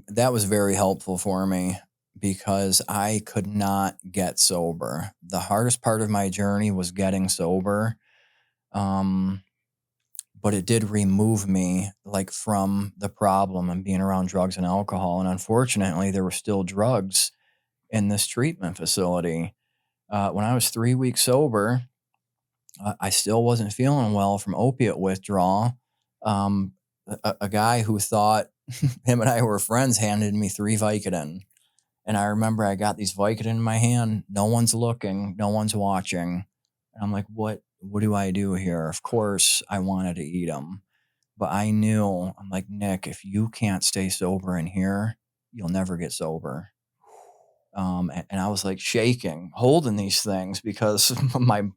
That was very helpful for me because I could not get sober. The hardest part of my journey was getting sober. But it did remove me like from the problem and being around drugs and alcohol. And unfortunately, there were still drugs in this treatment facility. When I was 3 weeks sober, I still wasn't feeling well from opiate withdrawal. A guy who thought him and I were friends handed me 3 Vicodin. And I remember I got these Vicodin in my hand. No one's looking. No one's watching. And I'm like, what do I do here? Of course, I wanted to eat them. But I knew, I'm like, Nick, if you can't stay sober in here, you'll never get sober. And I was like shaking, holding these things because my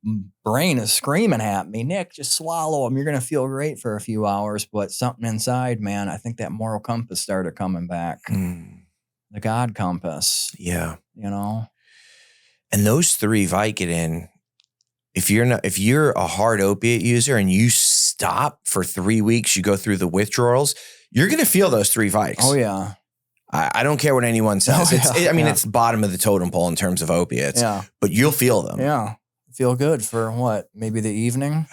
brain is screaming at me, Nick, just swallow them. You're going to feel great for a few hours. But something inside, man, I think that moral compass started coming back. The God compass. Yeah. You know? And those 3 Vicodin, if you're a hard opiate user and you stop for 3 weeks, you go through the withdrawals, you're going to feel those 3 Vikes. Oh, yeah. I don't care what anyone says. It's the bottom of the totem pole in terms of opiates, but you'll feel them. Yeah. Feel good for what? Maybe the evening.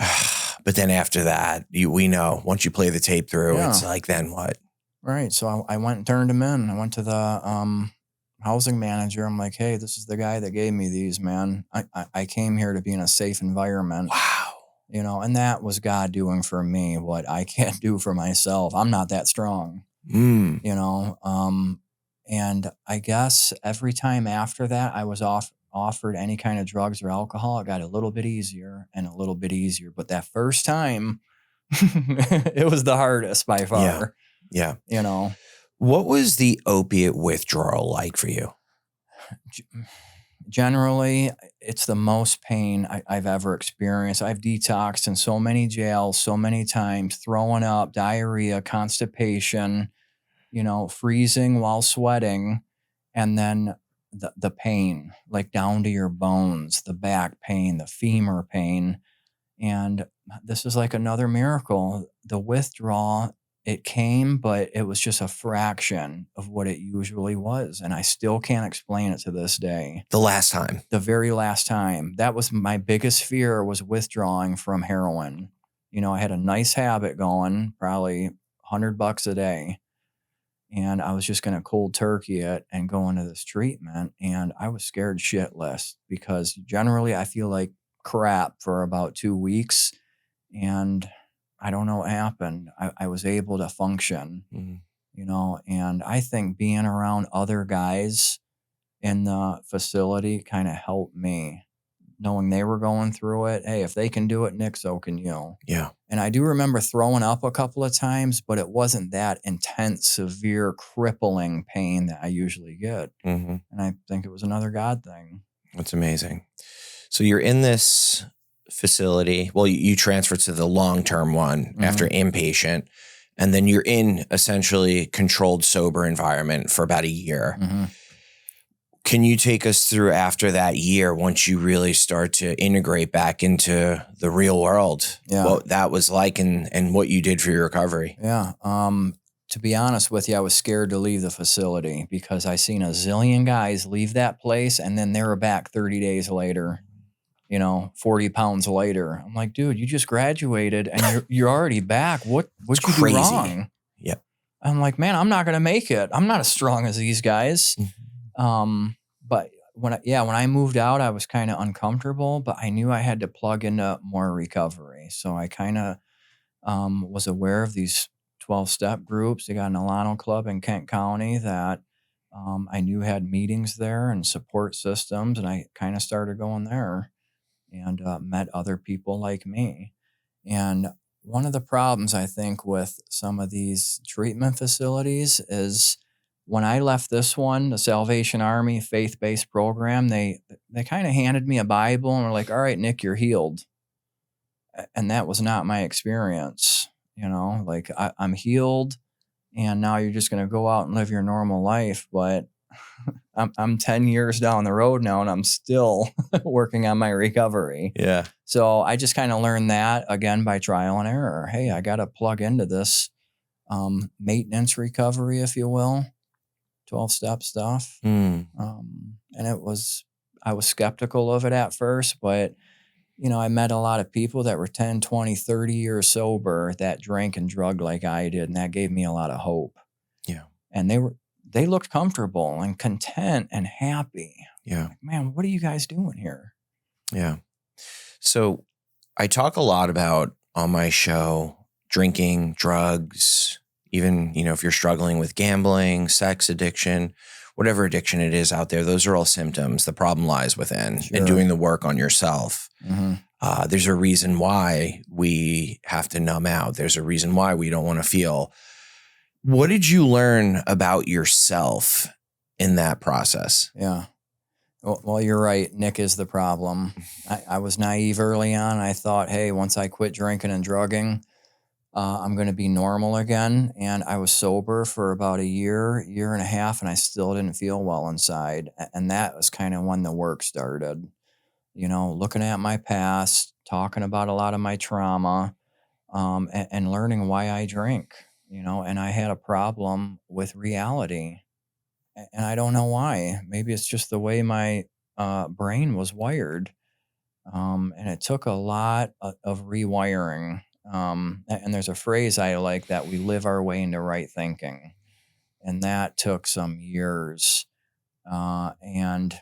But then after that, we know once you play the tape through, it's like, then what? Right. So I went and turned him in. I went to the housing manager. I'm like, hey, this is the guy that gave me these, man. I came here to be in a safe environment. Wow. You know, and that was God doing for me what I can't do for myself. I'm not that strong. You know, and I guess every time after that I was offered any kind of drugs or alcohol, it got a little bit easier and a little bit easier. But that first time, it was the hardest by far. Yeah. You know, what was the opiate withdrawal like for you? Generally, it's the most pain I've ever experienced. I've detoxed in so many jails, so many times, throwing up, diarrhea, constipation, you know, freezing while sweating, and then the pain, like down to your bones, the back pain, the femur pain. And this is like another miracle. The withdrawal, it came, but it was just a fraction of what it usually was. And I still can't explain it to this day. The very last time. That was my biggest fear, was withdrawing from heroin. You know, I had a nice habit going, probably $100 a day. And I was just going to cold turkey it and go into this treatment. And I was scared shitless because generally I feel like crap for about 2 weeks. And I don't know what happened. I was able to function, you know, and I think being around other guys in the facility kind of helped me, knowing they were going through it. Hey, if they can do it, Nick, so can you. Yeah. And I do remember throwing up a couple of times, but it wasn't that intense, severe, crippling pain that I usually get. And I think it was another God thing. That's amazing. So you're in this facility. Well, you transfer to the long-term one after inpatient, and then you're in essentially controlled sober environment for about a year. Can you take us through after that year, once you really start to integrate back into the real world, what that was like and what you did for your recovery? Yeah. To be honest with you, I was scared to leave the facility because I seen a zillion guys leave that place and then they were back 30 days later, you know, 40 pounds later. I'm like, dude, you just graduated and you're already back. What'd you do wrong? Yep. I'm like, man, I'm not going to make it. I'm not as strong as these guys. But when I moved out, I was kind of uncomfortable, but I knew I had to plug into more recovery. So I kind of was aware of these 12-step groups. They got an Alano Club in Kent County that I knew had meetings there and support systems, and I kind of started going there and met other people like me. And one of the problems, I think, with some of these treatment facilities is when I left this one, the Salvation Army faith-based program, they kind of handed me a Bible and were like, all right, Nick, you're healed. And that was not my experience. You know, like I'm healed and now you're just going to go out and live your normal life. But I'm 10 years down the road now and I'm still working on my recovery. Yeah. So I just kind of learned that again by trial and error. Hey, I got to plug into this maintenance recovery, if you will. 12-step stuff. And I was skeptical of it at first, but you know, I met a lot of people that were 10, 20, 30 years sober that drank and drugged like I did. And that gave me a lot of hope. Yeah. And they looked comfortable and content and happy. Yeah. Like, man, what are you guys doing here? Yeah. So I talk a lot about on my show, drinking, drugs, even, you know, if you're struggling with gambling, sex addiction, whatever addiction it is out there, those are all symptoms. The problem lies within and doing the work on yourself. There's a reason why we have to numb out. There's a reason why we don't want to feel. What did you learn about yourself in that process? Yeah. Well, you're right. Nick is the problem. I was naive early on. I thought, hey, once I quit drinking and drugging, I'm going to be normal again. And I was sober for about a year and a half, and I still didn't feel well inside. And that was kind of when the work started, looking at my past, talking about a lot of my trauma, and learning why I drink, and I had a problem with reality. And I don't know why. Maybe it's just the way my brain was wired. And it took a lot of rewiring. And there's a phrase I like, that we live our way into right thinking. And that took some years. And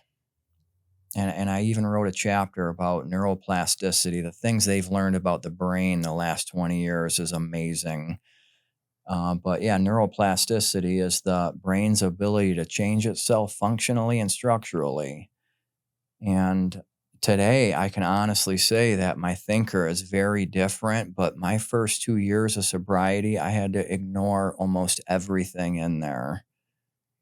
I even wrote a chapter about neuroplasticity. The things they've learned about the brain the last 20 years is amazing. But yeah, neuroplasticity is the brain's ability to change itself functionally and structurally. And today I can honestly say that my thinker is very different, but my first 2 years of sobriety, I had to ignore almost everything in there.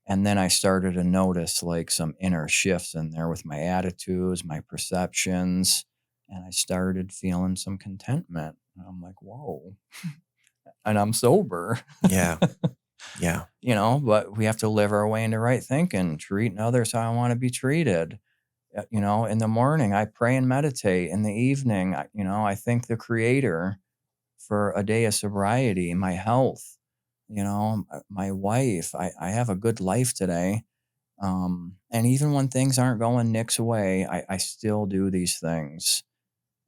And then I started to notice like some inner shifts in there with my attitudes, my perceptions, and I started feeling some contentment. And I'm like, whoa. And I'm sober. Yeah. Yeah. But we have to live our way into right thinking, treating others how I want to be treated. In the morning, I pray and meditate. In the evening, I thank the Creator for a day of sobriety, my health, my wife. I have a good life today. And even when things aren't going Nick's way, I still do these things.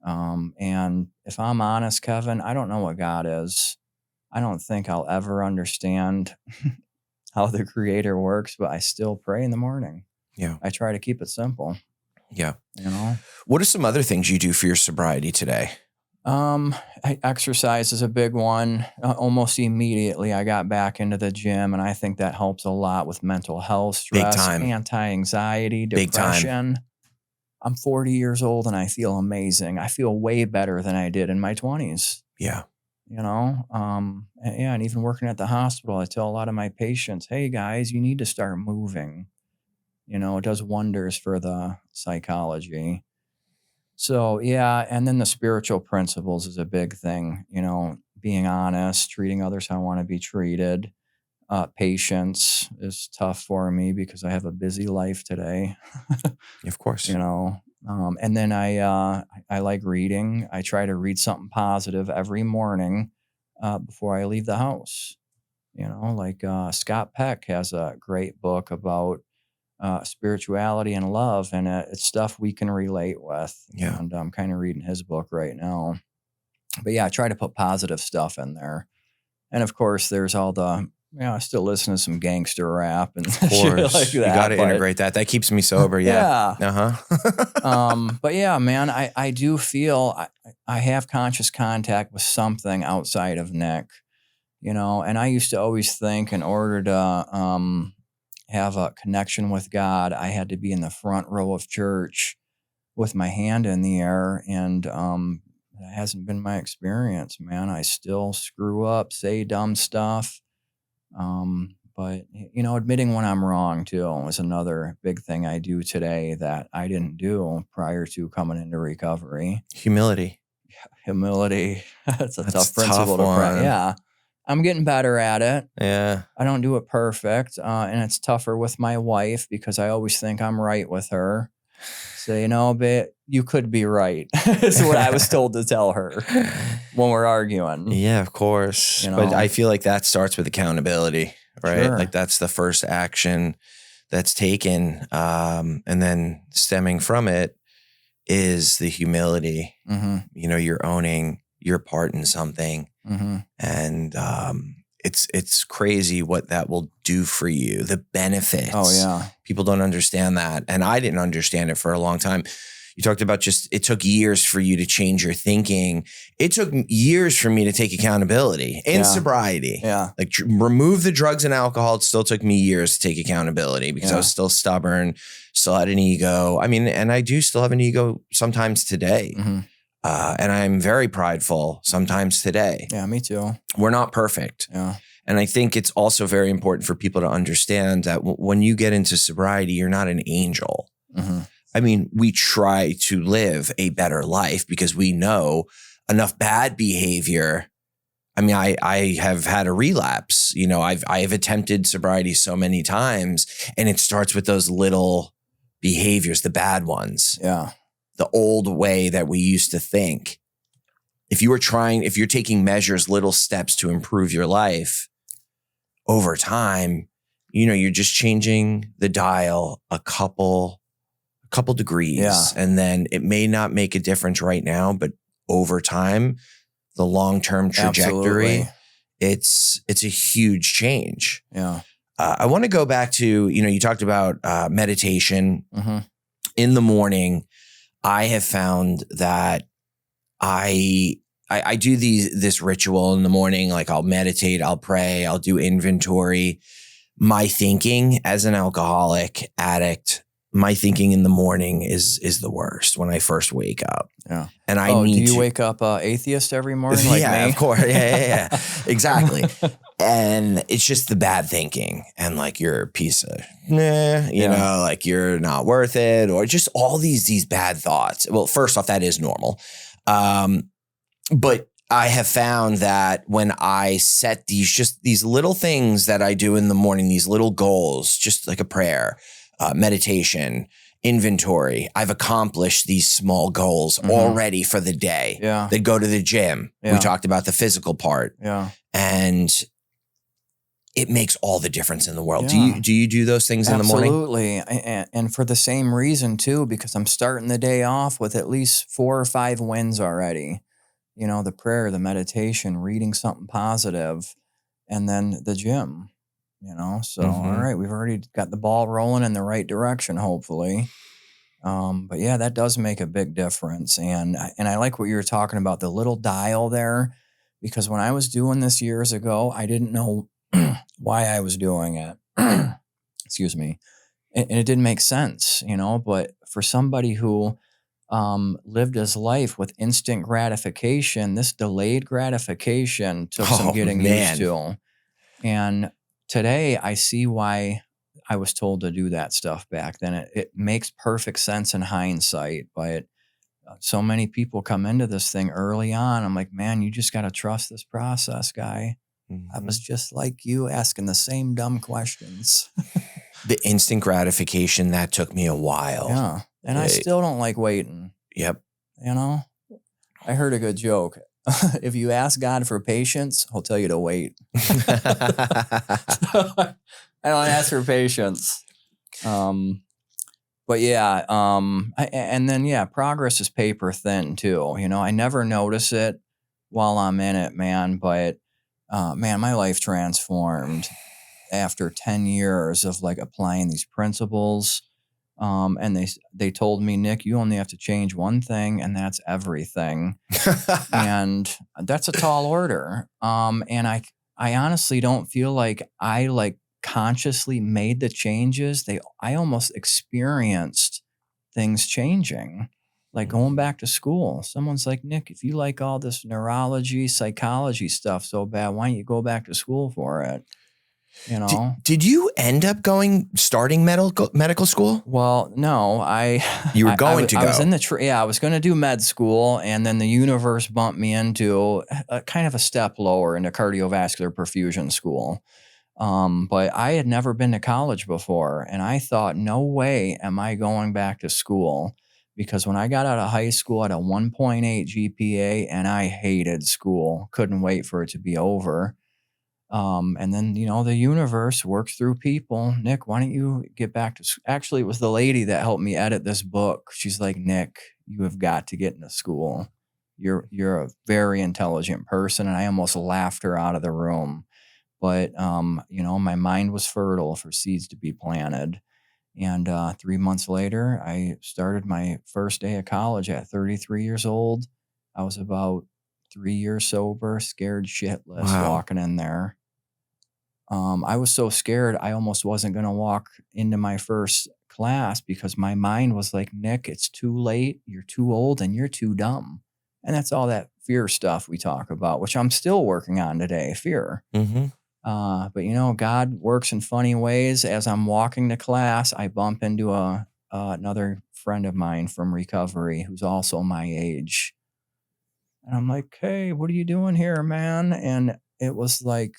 And if I'm honest, Kevin, I don't know what God is. I don't think I'll ever understand how the Creator works, but I still pray in the morning. Yeah. I try to keep it simple. Yeah. What are some other things you do for your sobriety today? Exercise is a big one. Almost immediately, I got back into the gym, and I think that helps a lot with mental health, stress, anti-anxiety, depression. I'm 40 years old, and I feel amazing. I feel way better than I did in my 20s. Yeah. And even working at the hospital, I tell a lot of my patients, hey guys, you need to start moving. It does wonders for the psychology. So, yeah. And then the spiritual principles is a big thing, being honest, treating others how I want to be treated. Patience is tough for me because I have a busy life today. Of course. And then I like reading. I try to read something positive every morning before I leave the house. Like Scott Peck has a great book about spirituality and love, and it's stuff we can relate with. Yeah. And I'm kind of reading his book right now. But yeah, I try to put positive stuff in there. And of course, there's all the, I still listen to some gangster rap and of course. Shit like that. You got to integrate that. That keeps me sober. Yeah. Uh-huh. But yeah, man, I do feel I have conscious contact with something outside of Nick, and I used to always think in order to have a connection with God, I had to be in the front row of church with my hand in the air. And that hasn't been my experience, man. I still screw up, say dumb stuff. But admitting when I'm wrong too is another big thing I do today that I didn't do prior to coming into recovery. Humility. That's a tough principle to practice. Yeah. I'm getting better at it. Yeah. I don't do it perfect. And it's tougher with my wife because I always think I'm right with her. So, babe, you could be right. Is what I was told to tell her when we're arguing. Yeah, of course. But I feel like that starts with accountability, right? Sure. Like that's the first action that's taken. And then stemming from it is the humility. Mm-hmm. You're owning your part in something. Mm-hmm. And it's crazy what that will do for you, the benefits. Oh, yeah. People don't understand that. And I didn't understand it for a long time. You talked about it took years for you to change your thinking. It took years for me to take accountability in sobriety. Yeah. Like remove the drugs and alcohol. It still took me years to take accountability because I was still stubborn, still had an ego. I mean, and I do still have an ego sometimes today. Mm-hmm. And I'm very prideful sometimes today. Yeah, me too. We're not perfect. Yeah. And I think it's also very important for people to understand that when you get into sobriety, you're not an angel. Mm-hmm. I mean, we try to live a better life because we know enough bad behavior. I mean, I have had a relapse. You know, I have attempted sobriety so many times, and it starts with those little behaviors, the bad ones. Yeah. The old way that we used to think. If you're taking measures, little steps to improve your life over time, you know, you're just changing the dial a couple degrees. Yeah. And then it may not make a difference right now, but over time, the long-term trajectory, Absolutely. it's a huge change. Yeah. I want to go back to, you know, you talked about meditation. Mm-hmm. In the morning. I have found that I do this ritual in the morning. Like I'll meditate, I'll pray, I'll do inventory. My thinking as an alcoholic addict, my thinking in the morning is the worst when I first wake up. Yeah. And do you wake up atheist every morning? Like yeah, me? of course. Yeah. Exactly. And it's just the bad thinking and like you're a piece of you know, like you're not worth it, or just all these bad thoughts. Well, first off, that is normal. But I have found that when I set these little things that I do in the morning, these little goals, just like a prayer, meditation, inventory, I've accomplished these small goals already for the day. Yeah. They go to the gym. Yeah. We talked about the physical part. Yeah. And it makes all the difference in the world. Yeah. Do you do those things in the morning? Absolutely. And for the same reason too, because I'm starting the day off with at least 4 or 5 wins already. You know, the prayer, the meditation, reading something positive, and then the gym, you know? So, all right, we've already got the ball rolling in the right direction, hopefully. But yeah, that does make a big difference. And I like what you were talking about, the little dial there, because when I was doing this years ago, I didn't know why I was doing it. Excuse me. And it didn't make sense, you know, but for somebody who lived his life with instant gratification, this delayed gratification took some getting used to. And today I see why I was told to do that stuff back then. It makes perfect sense in hindsight, but so many people come into this thing early on. I'm like, man, you just got to trust this process, guy. I was just like you, asking the same dumb questions. The instant gratification, that took me a while. Yeah. And I still don't like waiting. Yep. You know, I heard a good joke. If you ask God for patience, he'll tell you to wait. I don't ask for patience. But yeah, and then progress is paper thin too. You know, I never notice it while I'm in it, man. But man, my life transformed after 10 years of like applying these principles. And they told me, Nick, you only have to change one thing, and that's everything. And that's a tall order. And I honestly don't feel like I like consciously made the changes. I almost experienced things changing, like going back to school. Someone's like, Nick, if you like all this neurology, psychology stuff so bad, why don't you go back to school for it? You know, did you end up starting medical school? Well, no, you were going to go. I was in I was going to do med school, and then the universe bumped me into a kind of a step lower into cardiovascular perfusion school. But I had never been to college before, and I thought, no way am I going back to school, because when I got out of high school, I had a 1.8 GPA, and I hated school. Couldn't wait for it to be over. And then, you know, the universe works through people. Nick, why don't you get back to school? Actually, it was the lady that helped me edit this book. She's like, Nick, you have got to get into school. You're a very intelligent person. And I almost laughed her out of the room. But, you know, my mind was fertile for seeds to be planted. And 3 months later, I started my first day of college at 33 years old. I was about 3 years sober, scared shitless walking in there. I was so scared, I almost wasn't going to walk into my first class because my mind was like, Nick, it's too late, you're too old, and you're too dumb. And that's all that fear stuff we talk about, which I'm still working on today, fear. Mm-hmm. But God works in funny ways. As I'm walking to class, I bump into another friend of mine from recovery who's also my age. And I'm like, hey, what are you doing here, man? And it was like,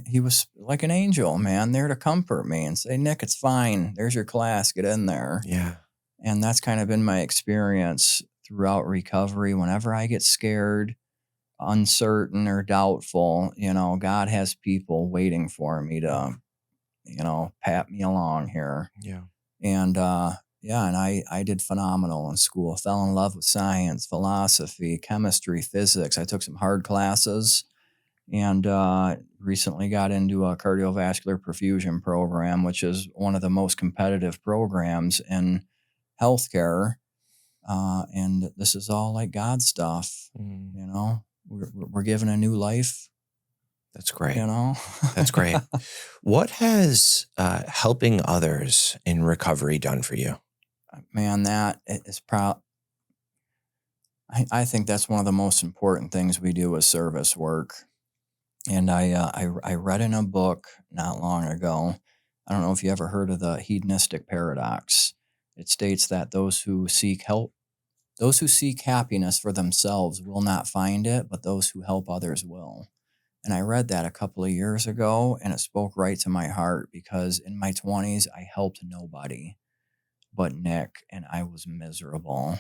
he was like an angel, man, there to comfort me and say, Nick, it's fine. There's your class. Get in there. Yeah. And that's kind of been my experience throughout recovery. Whenever I get scared, uncertain, or doubtful, God has people waiting for me to, pat me along here. Yeah. And, and I did phenomenal in school. Fell in love with science, philosophy, chemistry, physics. I took some hard classes and recently got into a cardiovascular perfusion program, which is one of the most competitive programs in healthcare. And this is all like God stuff, we're given a new life. That's great. That's great. What has helping others in recovery done for you? Man, that is I think that's one of the most important things we do as service work. And I read in a book not long ago, I don't know if you ever heard of the hedonistic paradox. It states that those who seek happiness for themselves will not find it, but those who help others will. And I read that a couple of years ago, and it spoke right to my heart because in my 20s, I helped nobody but Nick, and I was miserable.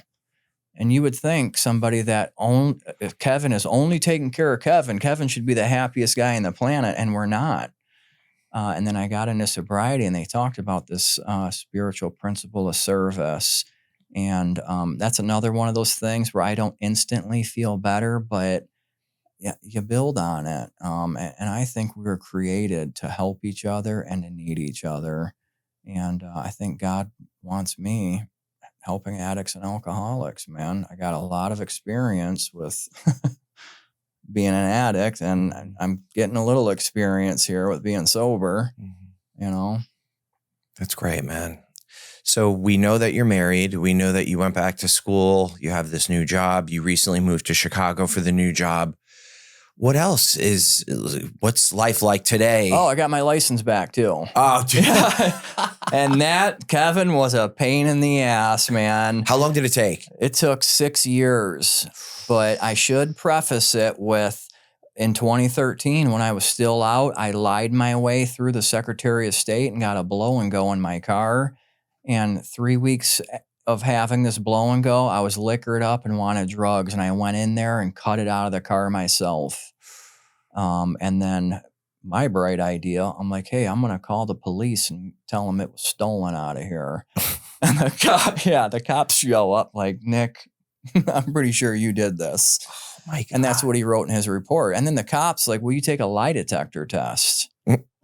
And you would think somebody if Kevin is only taking care of Kevin should be the happiest guy on the planet, and we're not. And then I got into sobriety, and they talked about this spiritual principle of service. And that's another one of those things where I don't instantly feel better, but you build on it. And I think we were created to help each other and to need each other. And I think God wants me helping addicts and alcoholics, man. I got a lot of experience with being an addict, and I'm getting a little experience here with being sober, That's great, man. So we know that you're married. We know that you went back to school. You have this new job. You recently moved to Chicago for the new job. What else what's life like today? Oh, I got my license back too. Oh, dude. And that, Kevin, was a pain in the ass, man. How long did it take? It took 6 years, but I should preface it with, in 2013, when I was still out, I lied my way through the Secretary of State and got a blow and go in my car. And 3 weeks of having this blow and go, I was liquored up and wanted drugs. And I went in there and cut it out of the car myself. And then my bright idea, I'm like, hey, I'm going to call the police and tell them it was stolen out of here. And the cops show up like, Nick, I'm pretty sure you did this. Oh my God. And that's what he wrote in his report. And then the cops like, will you take a lie detector test?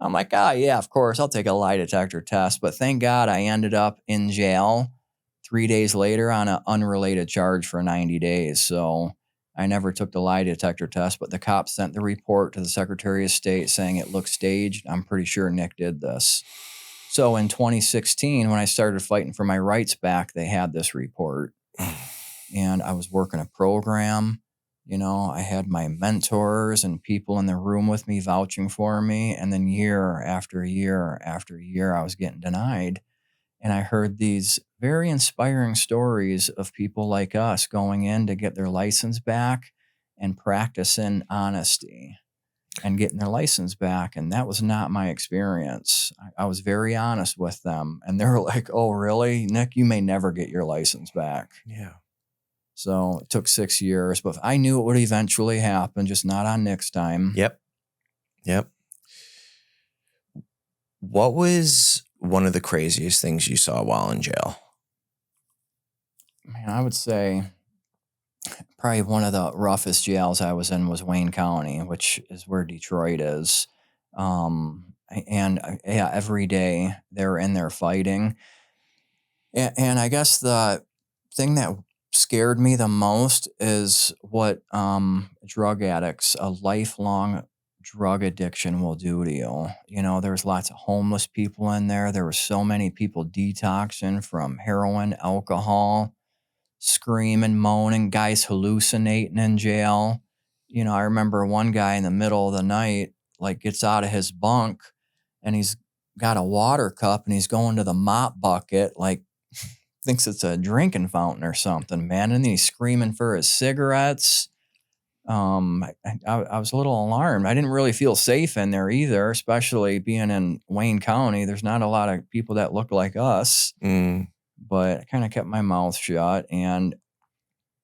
I'm like, yeah, of course, I'll take a lie detector test. But thank God I ended up in jail 3 days later on an unrelated charge for 90 days. So I never took the lie detector test, but the cops sent the report to the Secretary of State saying it looked staged. I'm pretty sure Nick did this. So in 2016, when I started fighting for my rights back, they had this report. And I was working a program. I had my mentors and people in the room with me vouching for me. And then year after year after year, I was getting denied. And I heard these very inspiring stories of people like us going in to get their license back and practicing honesty and getting their license back. And that was not my experience. I was very honest with them. And they were like, oh, really? Nick, you may never get your license back. Yeah. So it took 6 years, but I knew it would eventually happen, just not on Nick's time. Yep. What was one of the craziest things you saw while in jail? Man, I would say probably one of the roughest jails I was in was Wayne County, which is where Detroit is. Every day they're in there fighting. And I guess the thing that scared me the most is what drug addicts, a lifelong drug addiction will do to you. There's lots of homeless people in there. There were so many people detoxing from heroin, alcohol, screaming, moaning, guys hallucinating in jail. You know, I remember one guy in the middle of the night, like gets out of his bunk and he's got a water cup and he's going to the mop bucket, like thinks it's a drinking fountain or something, man. And then he's screaming for his cigarettes. I was a little alarmed. I didn't really feel safe in there either, especially being in Wayne County. There's not a lot of people that look like us, but I kind of kept my mouth shut. And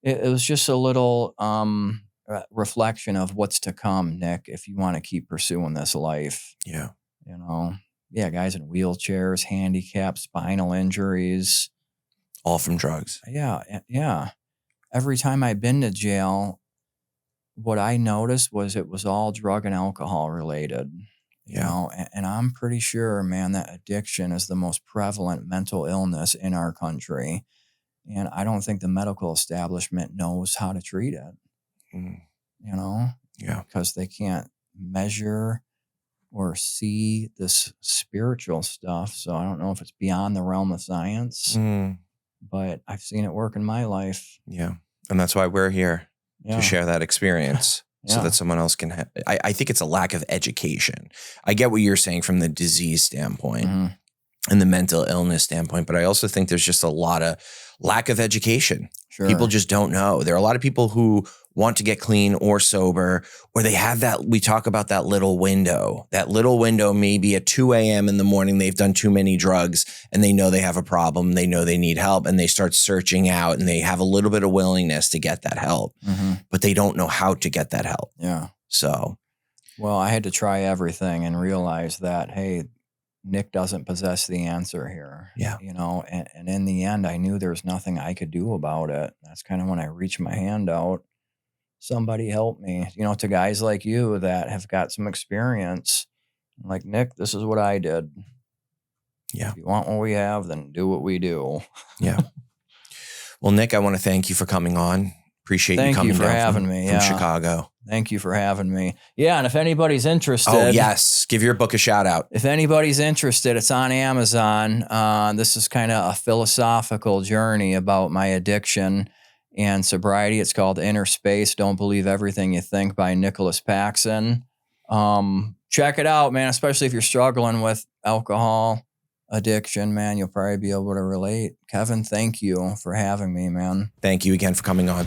it was just a little reflection of what's to come, Nick, if you want to keep pursuing this life. Yeah. You know, yeah, guys in wheelchairs, handicapped, spinal injuries. All from drugs. Yeah. Every time I've been to jail, what I noticed was it was all drug and alcohol related, you know, and I'm pretty sure, man, that addiction is the most prevalent mental illness in our country. And I don't think the medical establishment knows how to treat it, you know, because they can't measure or see this spiritual stuff. So I don't know if it's beyond the realm of science, but I've seen it work in my life. Yeah. And that's why we're here. To share that experience so that someone else can have. I think it's a lack of education. I get what you're saying from the disease standpoint and the mental illness standpoint, but I also think there's just a lot of lack of education. Sure. People just don't know. There are a lot of people who want to get clean or sober, or they have that, we talk about that little window maybe at 2 a.m. in the morning, they've done too many drugs and they know they have a problem. They know they need help and they start searching out and they have a little bit of willingness to get that help, but they don't know how to get that help. Yeah. So, well, I had to try everything and realize that, hey, Nick doesn't possess the answer here. Yeah. You know, and in the end, I knew there was nothing I could do about it. That's kind of when I reached my hand out. Somebody help me, you know, to guys like you that have got some experience. I'm like, Nick, this is what I did. Yeah. If you want what we have, then do what we do. Yeah. Well, Nick, I want to thank you for coming on. Appreciate you coming for down having me. From Chicago. Thank you for having me. Yeah, and if anybody's interested. Oh, yes. Give your book a shout out. If anybody's interested, it's on Amazon. This is kind of a philosophical journey about my addiction and sobriety. It's called Inner Space, Don't Believe Everything You Think by Nicholas Paxson. Check it out, man, especially if you're struggling with alcohol addiction, man. You'll probably be able to relate. Kevin, thank you for having me, man. Thank you again for coming on.